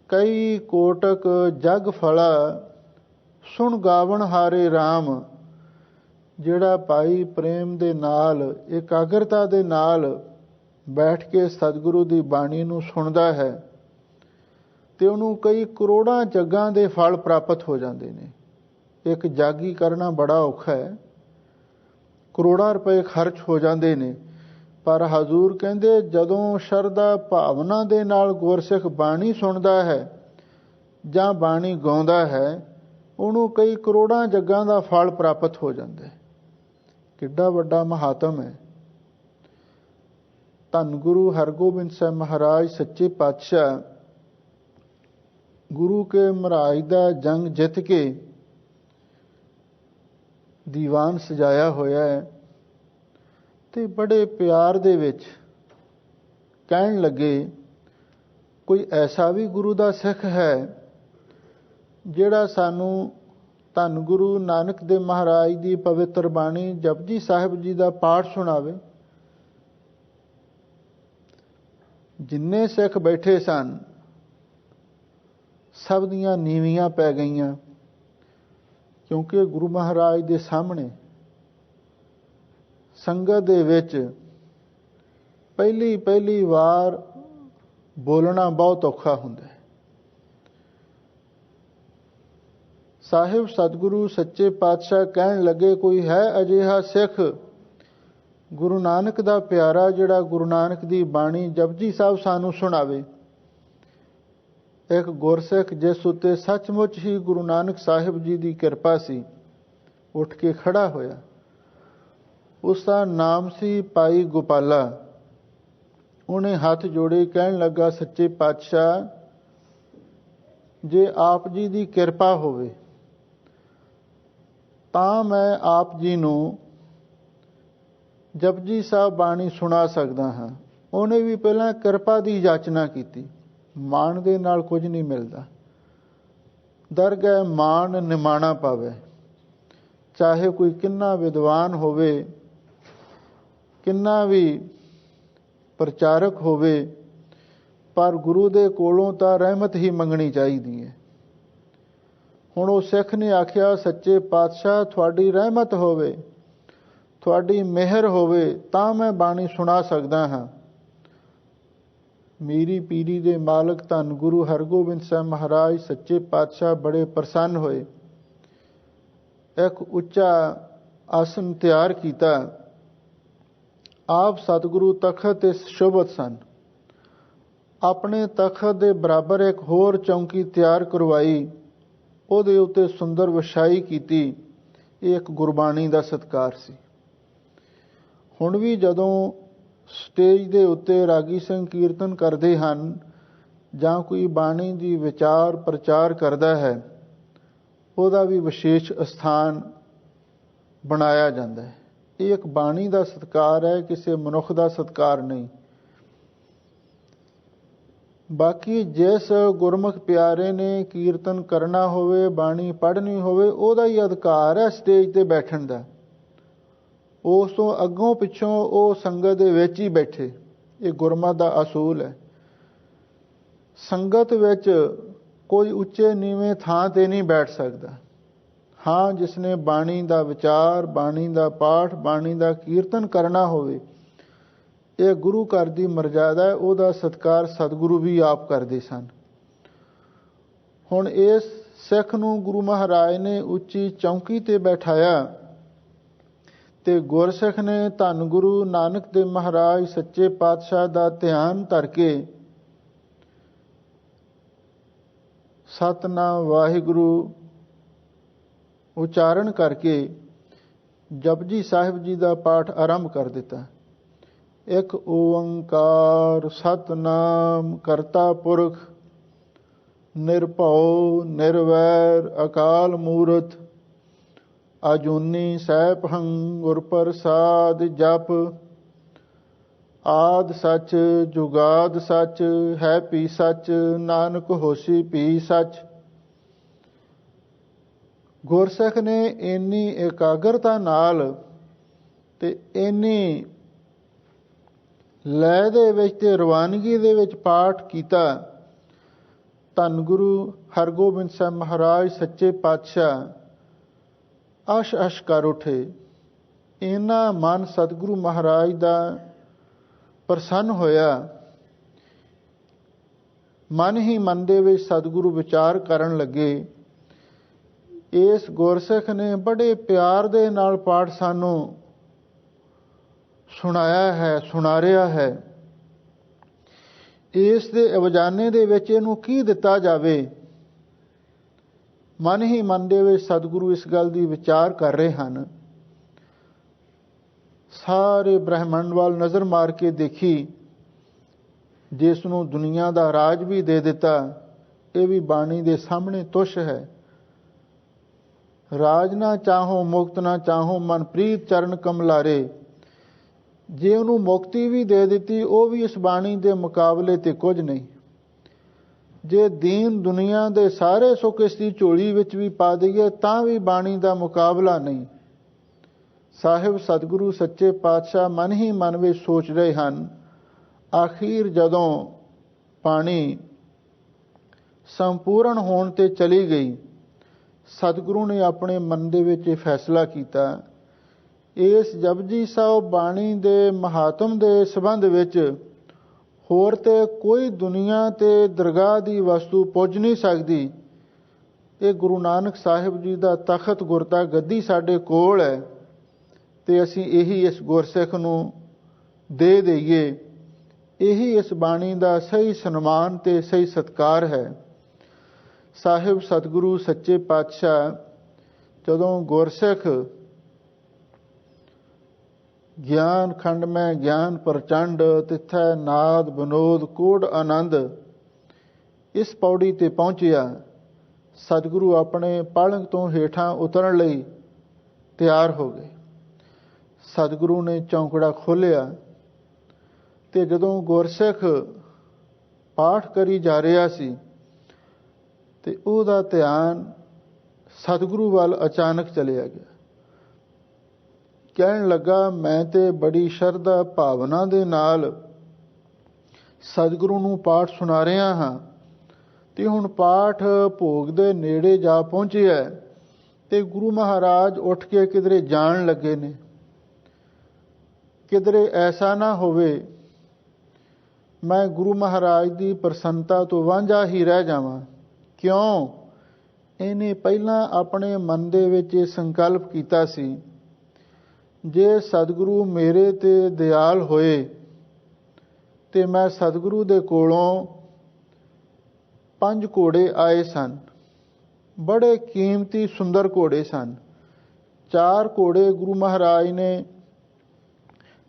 ਕਈ ਕੋਟਕ ਜਗ ਫਲਾ, ਸੁਣ ਗਾਵਣ ਹਾਰੇ ਰਾਮ। ਜਿਹੜਾ ਭਾਈ ਪ੍ਰੇਮ ਦੇ ਨਾਲ, ਇਕਾਗਰਤਾ ਦੇ ਨਾਲ ਬੈਠ ਕੇ ਸਤਿਗੁਰੂ ਦੀ ਬਾਣੀ ਨੂੰ ਸੁਣਦਾ ਹੈ ਤੇ ਉਹਨੂੰ ਕਈ ਕਰੋੜਾਂ ਜੱਗਾਂ ਦੇ ਫਲ ਪ੍ਰਾਪਤ ਹੋ ਜਾਂਦੇ ਨੇ। ਇੱਕ ਜਾਗੀ ਕਰਨਾ ਬੜਾ ਔਖਾ ਹੈ, ਕਰੋੜਾਂ ਰੁਪਏ ਖਰਚ ਹੋ ਜਾਂਦੇ ਨੇ, ਪਰ ਹਜ਼ੂਰ ਕਹਿੰਦੇ ਜਦੋਂ ਸ਼ਰਧਾ ਭਾਵਨਾ ਦੇ ਨਾਲ ਗੁਰਸਿੱਖ ਬਾਣੀ ਸੁਣਦਾ ਹੈ ਜਾਂ ਬਾਣੀ ਗਾਉਂਦਾ ਹੈ, ਉਹਨੂੰ ਕਈ ਕਰੋੜਾਂ ਜੱਗਾਂ ਦਾ ਫਲ ਪ੍ਰਾਪਤ ਹੋ ਜਾਂਦਾ ਹੈ। ਕਿੱਡਾ ਵੱਡਾ ਮਹਾਤਮ ਹੈ। ਧੰਨ ਗੁਰੂ ਹਰਗੋਬਿੰਦ ਸਾਹਿਬ ਮਹਾਰਾਜ ਸੱਚੇ ਪਾਤਸ਼ਾਹ ਗੁਰੂ ਕੇ ਮਹਾਰਾਜ ਦਾ ਜੰਗ ਜਿੱਤ ਕੇ ਦੀਵਾਨ ਸਜਾਇਆ ਹੋਇਆ ਹੈ ਤੇ ਬੜੇ ਪਿਆਰ ਦੇ ਵਿੱਚ ਕਹਿਣ ਲੱਗੇ, ਕੋਈ ਐਸਾ ਵੀ ਗੁਰੂ ਦਾ ਸਿੱਖ ਹੈ ਜਿਹੜਾ ਸਾਨੂੰ ਧੰਨ ਗੁਰੂ ਨਾਨਕ ਦੇਵ ਮਹਾਰਾਜ ਦੀ ਪਵਿੱਤਰ ਬਾਣੀ ਜਪਜੀ ਸਾਹਿਬ ਜੀ ਦਾ ਪਾਠ ਸੁਣਾਵੇ। ਜਿੰਨੇ ਸਿੱਖ ਬੈਠੇ ਸਨ ਸਭ ਦੀਆਂ ਨੀਵੀਆਂ ਪੈ ਗਈਆਂ, ਕਿਉਂਕਿ ਗੁਰੂ ਮਹਾਰਾਜ ਦੇ ਸਾਹਮਣੇ ਸੰਗਤ ਦੇ ਵਿੱਚ ਪਹਿਲੀ ਵਾਰ ਬੋਲਣਾ ਬਹੁਤ ਔਖਾ ਹੁੰਦਾ ਹੈ। ਸਾਹਿਬ ਸਤਿਗੁਰੂ ਸੱਚੇ ਪਾਤਸ਼ਾਹ ਕਹਿਣ ਲੱਗੇ, ਕੋਈ ਹੈ ਅਜਿਹਾ ਸਿੱਖ ਗੁਰੂ ਨਾਨਕ ਦਾ ਪਿਆਰਾ ਜਿਹੜਾ ਗੁਰੂ ਨਾਨਕ ਦੀ ਬਾਣੀ ਜਪਜੀ ਸਾਹਿਬ ਸਾਨੂੰ ਸੁਣਾਵੇ। ਇੱਕ ਗੁਰਸਿੱਖ ਜਿਸ ਉੱਤੇ ਸੱਚਮੁੱਚ ਹੀ ਗੁਰੂ ਨਾਨਕ ਸਾਹਿਬ ਜੀ ਦੀ ਕਿਰਪਾ ਸੀ, ਉੱਠ ਕੇ ਖੜਾ ਹੋਇਆ। ਉਸ ਦਾ ਨਾਮ ਸੀ ਭਾਈ ਗੋਪਾਲਾ। ਉਹਨੇ ਹੱਥ ਜੋੜੇ ਕਹਿਣ ਲੱਗਾ, ਸੱਚੇ ਪਾਤਸ਼ਾਹ ਜੇ ਆਪ ਜੀ ਦੀ ਕਿਰਪਾ ਹੋਵੇ ਤਾਂ ਮੈਂ ਆਪ ਜੀ ਨੂੰ ਜਪਜੀ ਸਾਹਿਬ ਬਾਣੀ ਸੁਣਾ ਸਕਦਾ ਹਾਂ। ਉਹਨੇ ਵੀ ਪਹਿਲਾਂ ਕਿਰਪਾ ਦੀ ਯਾਚਨਾ ਕੀਤੀ। ਮਾਣ ਦੇ ਨਾਲ ਕੁਝ ਨਹੀਂ ਮਿਲਦਾ, ਦਰਗਹਿ ਮਾਣ ਨਿਮਾਣਾ ਪਾਵੇ। ਚਾਹੇ ਕੋਈ ਕਿੰਨਾ ਵਿਦਵਾਨ ਹੋਵੇ, ਕਿੰਨਾ ਵੀ ਪ੍ਰਚਾਰਕ ਹੋਵੇ, ਪਰ ਗੁਰੂ ਦੇ ਕੋਲੋਂ ਤਾਂ ਰਹਿਮਤ ਹੀ ਮੰਗਣੀ ਚਾਹੀਦੀ ਹੈ। ਹੁਣ ਉਹ ਸਿੱਖ ਨੇ ਆਖਿਆ, ਸੱਚੇ ਪਾਤਸ਼ਾਹ ਤੁਹਾਡੀ ਰਹਿਮਤ ਹੋਵੇ, ਤੁਹਾਡੀ ਮਿਹਰ ਹੋਵੇ ਤਾਂ ਮੈਂ ਬਾਣੀ ਸੁਣਾ ਸਕਦਾ ਹਾਂ। ਮੇਰੀ ਪੀਰੀ ਦੇ ਮਾਲਕ ਧੰਨ ਗੁਰੂ ਹਰਗੋਬਿੰਦ ਸਾਹਿਬ ਮਹਾਰਾਜ ਸੱਚੇ ਪਾਤਸ਼ਾਹ ਬੜੇ ਪ੍ਰਸੰਨ ਹੋਏ। ਇੱਕ ਉੱਚਾ ਆਸਨ ਤਿਆਰ ਕੀਤਾ। ਆਪ ਸਤਿਗੁਰੂ ਤਖਤ ਤੇ ਸ਼ੋਭਤ ਸਨ। ਆਪਣੇ ਤਖਤ ਦੇ ਬਰਾਬਰ ਇੱਕ ਹੋਰ ਚੌਂਕੀ ਤਿਆਰ ਕਰਵਾਈ, ਉਹਦੇ ਉੱਤੇ ਸੁੰਦਰ ਵਿਛਾਈ ਕੀਤੀ। ਇਹ ਇੱਕ ਗੁਰਬਾਣੀ ਦਾ ਸਤਿਕਾਰ ਸੀ। ਹੁਣ ਵੀ ਜਦੋਂ ਸਟੇਜ ਦੇ ਉੱਤੇ ਰਾਗੀ ਸਿੰਘ ਕੀਰਤਨ ਕਰਦੇ ਹਨ ਜਾਂ ਕੋਈ ਬਾਣੀ ਦੀ ਵਿਚਾਰ ਪ੍ਰਚਾਰ ਕਰਦਾ ਹੈ, ਉਹਦਾ ਵੀ ਵਿਸ਼ੇਸ਼ ਸਥਾਨ ਬਣਾਇਆ ਜਾਂਦਾ ਹੈ। ਇਹ ਇੱਕ ਬਾਣੀ ਦਾ ਸਤਿਕਾਰ ਹੈ, ਕਿਸੇ ਮਨੁੱਖ ਦਾ ਸਤਿਕਾਰ ਨਹੀਂ। ਬਾਕੀ ਜਿਸ ਗੁਰਮੁਖ ਪਿਆਰੇ ਨੇ ਕੀਰਤਨ ਕਰਨਾ ਹੋਵੇ, ਬਾਣੀ ਪੜ੍ਹਨੀ ਹੋਵੇ, ਉਹਦਾ ਹੀ ਅਧਿਕਾਰ ਹੈ ਸਟੇਜ ਤੇ ਬੈਠਣ ਦਾ। ਉਸ ਤੋਂ ਅੱਗੋਂ ਪਿੱਛੋਂ ਉਹ ਸੰਗਤ ਦੇ ਵਿੱਚ ਹੀ ਬੈਠੇ। ਇਹ ਗੁਰਮਤਿ ਦਾ ਅਸੂਲ ਹੈ। ਸੰਗਤ ਵਿੱਚ ਕੋਈ ਉੱਚੇ ਨੀਵੇਂ ਥਾਂ ਤੇ ਨਹੀਂ ਬੈਠ ਸਕਦਾ। ਹਾਂ, ਜਿਸਨੇ ਬਾਣੀ ਦਾ ਵਿਚਾਰ, ਬਾਣੀ ਦਾ ਪਾਠ, ਬਾਣੀ ਦਾ ਕੀਰਤਨ ਕਰਨਾ ਹੋਵੇ, ਇਹ ਗੁਰੂ ਘਰ ਦੀ ਮਰਜ਼ਾਦਾ ਹੈ। ਉਹਦਾ ਸਤਿਕਾਰ ਸਤਿਗੁਰੂ ਵੀ ਆਪ ਕਰਦੇ ਸਨ। ਹੁਣ ਇਸ ਸਿੱਖ ਨੂੰ ਗੁਰੂ ਮਹਾਰਾਜ ਨੇ ਉੱਚੀ ਚੌਂਕੀ ਤੇ ਬੈਠਾਇਆ ਤੇ ਗੁਰਸਿੱਖ ਨੇ ਧੰਨ ਗੁਰੂ ਨਾਨਕ ਦੇਵ ਮਹਾਰਾਜ ਸੱਚੇ ਪਾਤਸ਼ਾਹ ਦਾ ਧਿਆਨ ਧਰ ਕੇ ਸਤਿਨਾਮ ਵਾਹਿਗੁਰੂ ਉਚਾਰਨ ਕਰਕੇ ਜਪਜੀ ਸਾਹਿਬ ਜੀ ਦਾ ਪਾਠ ਆਰੰਭ ਕਰ ਦਿੱਤਾ। ਇੱਕ ਓੰਕਾਰ ਸਤਿਨਾਮ ਕਰਤਾ ਪੁਰਖ ਨਿਰਭਉ ਨਿਰਵੈਰ ਅਕਾਲ ਮੂਰਤ ਅਜੂਨੀ ਸੈਭੰ ਗੁਰ ਪ੍ਰਸਾਦ ਜਪ ਆਦ ਸੱਚ ਜੁਗਾਦ ਸੱਚ ਹੈ ਪੀ ਸੱਚ ਨਾਨਕ ਹੋਸੀ ਪੀ ਸੱਚ। ਗੁਰਸਿੱਖ ਨੇ ਇੰਨੀ ਇਕਾਗਰਤਾ ਨਾਲ ਤੇ ਇੰਨੀ ਲੈ ਦੇ ਵਿੱਚ ਤੇ ਰਵਾਨਗੀ ਦੇ ਵਿੱਚ ਪਾਠ ਕੀਤਾ। ਧੰਨ ਗੁਰੂ ਹਰਗੋਬਿੰਦ ਸਾਹਿਬ ਮਹਾਰਾਜ ਸੱਚੇ ਪਾਤਸ਼ਾਹ ਅਸ਼ ਅਸ਼ ਕਰ ਉਠੇ। ਇੰਨਾ ਮਨ ਸਤਿਗੁਰੂ ਮਹਾਰਾਜ ਦਾ ਪ੍ਰਸੰਨ ਹੋਇਆ। ਮਨ ਹੀ ਮਨ ਦੇ ਵਿੱਚ ਸਤਿਗੁਰੂ ਵਿਚਾਰ ਕਰਨ ਲੱਗੇ। ਇਸ ਗੁਰਸਿੱਖ ਨੇ ਬੜੇ ਪਿਆਰ ਦੇ ਨਾਲ ਪਾਠ ਸਾਨੂੰ ਸੁਣਾਇਆ ਹੈ, ਸੁਣਾ ਰਿਹਾ ਹੈ। ਇਸ ਦੇ ਅਵਜਾਨੇ ਦੇ ਵਿੱਚ ਇਹਨੂੰ ਕੀ ਦਿੱਤਾ ਜਾਵੇ। ਮਨ ਹੀ ਮਨ ਦੇ ਵਿੱਚ ਸਤਿਗੁਰੂ ਇਸ ਗੱਲ ਦੀ ਵਿਚਾਰ ਕਰ ਰਹੇ ਹਨ। ਸਾਰੇ ਬ੍ਰਹਿਮੰਡ ਵੱਲ ਨਜ਼ਰ ਮਾਰ ਕੇ ਦੇਖੀ, ਜਿਸ ਨੂੰ ਦੁਨੀਆ ਦਾ ਰਾਜ ਵੀ ਦੇ ਦਿੱਤਾ, ਇਹ ਵੀ ਬਾਣੀ ਦੇ ਸਾਹਮਣੇ ਤੁੱਛ ਹੈ। ਰਾਜ ਨਾ ਚਾਹੋ ਮੁਕਤ ਨਾ ਚਾਹੋ ਮਨ ਪ੍ਰੀਤ ਚਰਨ ਕਮਲਾਰੇ। ਜੇ ਉਹਨੂੰ ਮੁਕਤੀ ਵੀ ਦੇ ਦਿੱਤੀ, ਉਹ ਵੀ ਇਸ ਬਾਣੀ ਦੇ ਮੁਕਾਬਲੇ ਤੇ ਕੁਝ ਨਹੀਂ। ਜੇ ਦੀਨ ਦੁਨੀਆ ਦੇ ਸਾਰੇ ਸੁੱਖ ਇਸ ਦੀ ਝੋਲੀ ਵਿੱਚ ਵੀ ਪਾ ਦਈਏ, ਤਾਂ ਵੀ ਬਾਣੀ ਦਾ ਮੁਕਾਬਲਾ ਨਹੀਂ। ਸਾਹਿਬ ਸਤਿਗੁਰੂ ਸੱਚੇ ਪਾਤਸ਼ਾਹ ਮਨ ਹੀ ਮਨ ਵਿੱਚ ਸੋਚ ਰਹੇ ਹਨ। ਆਖੀਰ ਜਦੋਂ ਬਾਣੀ ਸੰਪੂਰਨ ਹੋਣ ਤੇ ਚਲੀ ਗਈ, ਸਤਿਗੁਰੂ ਨੇ ਆਪਣੇ ਮਨ ਦੇ ਵਿੱਚ ਇਹ ਫੈਸਲਾ ਕੀਤਾ, ਇਸ ਜਪਜੀ ਸਾਹਿਬ ਬਾਣੀ ਦੇ ਮਹਾਤਮ ਦੇ ਸੰਬੰਧ ਵਿੱਚ ਹੋਰ ਤੇ ਕੋਈ ਦੁਨੀਆ ਤੇ ਦਰਗਾਹ ਦੀ ਵਸਤੂ ਪੁੱਜ ਨਹੀਂ ਸਕਦੀ। ਇਹ ਗੁਰੂ ਨਾਨਕ ਸਾਹਿਬ ਜੀ ਦਾ ਤਖਤ ਗੁਰਤਾ ਗੱਦੀ ਸਾਡੇ ਕੋਲ ਹੈ, ਤੇ ਅਸੀਂ ਇਹੀ ਇਸ ਗੁਰਸਿੱਖ ਨੂੰ ਦੇ ਦੇਈਏ। ਇਹੀ ਇਸ ਬਾਣੀ ਦਾ ਸਹੀ ਸਨਮਾਨ ਤੇ ਸਹੀ ਸਤਿਕਾਰ ਹੈ। ਸਾਹਿਬ ਸਤਿਗੁਰੂ ਸੱਚੇ ਪਾਤਸ਼ਾਹ ਜਦੋਂ ਗੁਰਸਿੱਖ ਗਿਆਨ ਖੰਡ ਮੈਂ ਗਿਆਨ ਪ੍ਰਚੰਡ ਤਿੱਥੈ ਨਾਦ ਬਨੋਦ ਕੋਡ ਆਨੰਦ ਇਸ ਪੌੜੀ ਤੇ ਪਹੁੰਚਿਆ, ਸਤਿਗੁਰੂ ਆਪਣੇ ਪਲੰਘ ਤੋਂ ਹੇਠਾਂ ਉਤਰਨ ਲਈ ਤਿਆਰ ਹੋ ਗਏ। ਸਤਿਗੁਰੂ ਨੇ ਚੌਂਕੜਾ ਖੋਲ੍ਹਿਆ ਤੇ ਜਦੋਂ ਗੁਰਸਿੱਖ ਪਾਠ ਕਰੀ ਜਾ ਰਿਹਾ ਸੀ ਤੇ ਉਹਦਾ ਧਿਆਨ ਸਤਿਗੁਰੂ ਵੱਲ ਅਚਾਨਕ ਚਲਿਆ ਗਿਆ। ਕਹਿਣ ਲੱਗਾ, ਮੈਂ ਤੇ ਬੜੀ ਸ਼ਰਧਾ ਭਾਵਨਾ ਦੇ ਨਾਲ ਸਤਿਗੁਰੂ ਨੂੰ ਪਾਠ ਸੁਣਾ ਰਿਹਾ ਹਾਂ, ਤੇ ਹੁਣ ਪਾਠ ਭੋਗ ਦੇ ਨੇੜੇ ਜਾ ਪਹੁੰਚਿਆ ਤੇ ਗੁਰੂ ਮਹਾਰਾਜ ਉੱਠ ਕੇ ਕਿਧਰੇ ਜਾਣ ਲੱਗੇ ਨੇ। ਕਿਧਰੇ ਐਸਾ ਨਾ ਹੋਵੇ ਮੈਂ ਗੁਰੂ ਮਹਾਰਾਜ ਦੀ ਪ੍ਰਸੰਨਤਾ ਤੋਂ ਵਾਂਝਾ ਹੀ ਰਹਿ ਜਾਵਾਂ। ਕਿਉਂ? ਇਹਨੇ ਪਹਿਲਾਂ ਆਪਣੇ ਮਨ ਦੇ ਵਿੱਚ ਇਹ ਸੰਕਲਪ ਕੀਤਾ ਸੀ, ਜੇ ਸਤਿਗੁਰੂ ਮੇਰੇ ਤੇ ਦਿਆਲ ਹੋਏ ਤੇ ਮੈਂ ਸਤਿਗੁਰੂ ਦੇ ਕੋਲੋਂ 5 ਘੋੜੇ ਆਏ ਸਨ, ਬੜੇ ਕੀਮਤੀ ਸੁੰਦਰ ਘੋੜੇ ਸਨ। 4 ਘੋੜੇ ਗੁਰੂ ਮਹਾਰਾਜ ਨੇ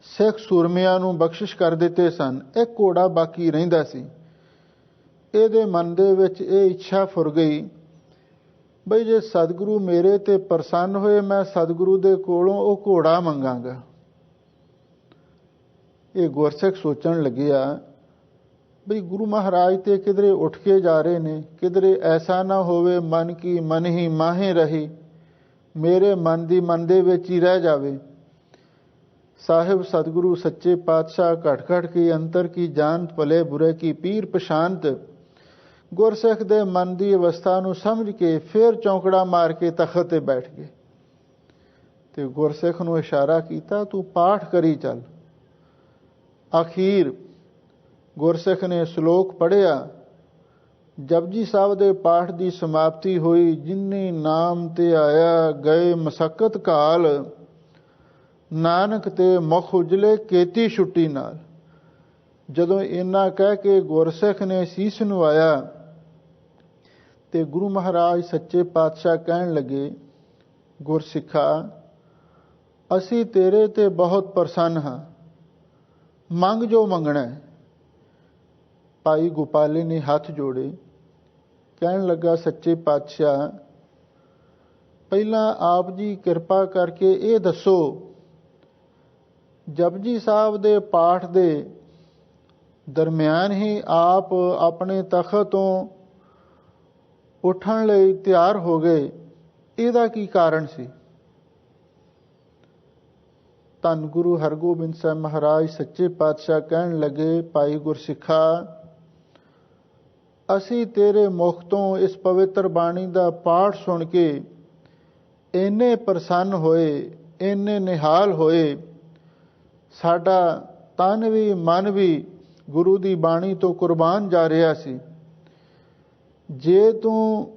ਸਿੱਖ ਸੂਰਮਿਆਂ ਨੂੰ ਬਖਸ਼ਿਸ਼ ਕਰ ਦਿੱਤੇ ਸਨ, 1 ਘੋੜਾ ਬਾਕੀ ਰਹਿੰਦਾ ਸੀ। ਇਹਦੇ ਮਨ ਦੇ ਵਿੱਚ ਇਹ ਇੱਛਾ ਫੁਰ ਗਈ, ਬਈ ਜੇ ਸਤਿਗੁਰੂ ਮੇਰੇ ਤੇ ਪ੍ਰਸੰਨ ਹੋਏ, ਮੈਂ ਸਤਿਗੁਰੂ ਦੇ ਕੋਲੋਂ ਉਹ ਘੋੜਾ ਮੰਗਾਂਗਾ। ਇਹ ਗੁਰਸਿੱਖ ਸੋਚਣ ਲੱਗਿਆ, ਬਈ ਗੁਰੂ ਮਹਾਰਾਜ ਤੇ ਕਿਧਰੇ ਉੱਠ ਕੇ ਜਾ ਰਹੇ ਨੇ, ਕਿਧਰੇ ਐਸਾ ਨਾ ਹੋਵੇ ਮਨ ਕੀ ਮਨ ਹੀ ਮਾਹੇ ਰਹੀ, ਮੇਰੇ ਮਨ ਦੀ ਮਨ ਦੇ ਵਿੱਚ ਹੀ ਰਹਿ ਜਾਵੇ। ਸਾਹਿਬ ਸਤਿਗੁਰੂ ਸੱਚੇ ਪਾਤਸ਼ਾਹ ਘਟ ਘਟ ਕੀ ਅੰਤਰ ਕੀ ਜਾਣਤ ਭਲੇ ਬੁਰੇ ਕੀ ਪੀਰ ਪਛਾਨਤ, ਗੁਰਸਿੱਖ ਦੇ ਮਨ ਦੀ ਅਵਸਥਾ ਨੂੰ ਸਮਝ ਕੇ ਫਿਰ ਚੌਂਕੜਾ ਮਾਰ ਕੇ ਤਖਤ ਤੇ ਬੈਠ ਗਏ ਤੇ ਗੁਰਸਿੱਖ ਨੂੰ ਇਸ਼ਾਰਾ ਕੀਤਾ, ਤੂੰ ਪਾਠ ਕਰੀ ਚੱਲ। ਅਖੀਰ ਗੁਰਸਿੱਖ ਨੇ ਸ਼ਲੋਕ ਪੜ੍ਹਿਆ। ਜਪਜੀ ਸਾਹਿਬ ਦੇ ਪਾਠ ਦੀ ਸਮਾਪਤੀ ਹੋਈ। ਜਿਨੀ ਨਾਮ ਤੇ ਆਇਆ ਗਏ ਮਸਕਤ ਕਾਲ, ਨਾਨਕ ਤੇ ਮੁਖ ਉਜਲੇ ਕੀਤੀ ਛੁੱਟੀ ਨਾਲ। ਜਦੋਂ ਇੰਨਾ ਕਹਿ ਕੇ ਗੁਰਸਿੱਖ ਨੇ ਸੀਸ ਨਵਾਇਆ ਤੇ ਗੁਰੂ ਮਹਾਰਾਜ ਸੱਚੇ ਪਾਤਸ਼ਾਹ ਕਹਿਣ ਲੱਗੇ, ਗੁਰਸਿੱਖਾ ਅਸੀਂ ਤੇਰੇ ਤੇ ਬਹੁਤ ਪ੍ਰਸੰਨ ਹਾਂ, ਮੰਗ ਜੋ ਮੰਗਣਾ। ਭਾਈ ਗੋਪਾਲੀ ਨੇ ਹੱਥ ਜੋੜੇ, ਕਹਿਣ ਲੱਗਾ, ਸੱਚੇ ਪਾਤਸ਼ਾਹ ਪਹਿਲਾਂ ਆਪ ਜੀ ਕਿਰਪਾ ਕਰਕੇ ਇਹ ਦੱਸੋ, ਜਪਜੀ ਸਾਹਿਬ ਦੇ ਪਾਠ ਦੇ ਦਰਮਿਆਨ ਹੀ ਆਪ ਆਪਣੇ ਤਖਤ ਤੋਂ ਉੱਠਣ ਲਈ ਤਿਆਰ ਹੋ ਗਏ, ਇਹਦਾ ਕੀ ਕਾਰਨ ਸੀ? ਧੰਨ ਗੁਰੂ ਹਰਗੋਬਿੰਦ ਸਾਹਿਬ ਮਹਾਰਾਜ ਸੱਚੇ ਪਾਤਸ਼ਾਹ ਕਹਿਣ ਲੱਗੇ, ਭਾਈ ਗੁਰਸਿੱਖਾ ਅਸੀਂ ਤੇਰੇ ਮੁਖ ਤੋਂ ਇਸ ਪਵਿੱਤਰ ਬਾਣੀ ਦਾ ਪਾਠ ਸੁਣ ਕੇ ਇੰਨੇ ਪ੍ਰਸੰਨ ਹੋਏ, ਇੰਨੇ ਨਿਹਾਲ ਹੋਏ, ਸਾਡਾ ਤਨ ਵੀ ਮਨ ਵੀ ਗੁਰੂ ਦੀ ਬਾਣੀ ਤੋਂ ਕੁਰਬਾਨ ਜਾ ਰਿਹਾ ਸੀ। ਜੇ ਤੂੰ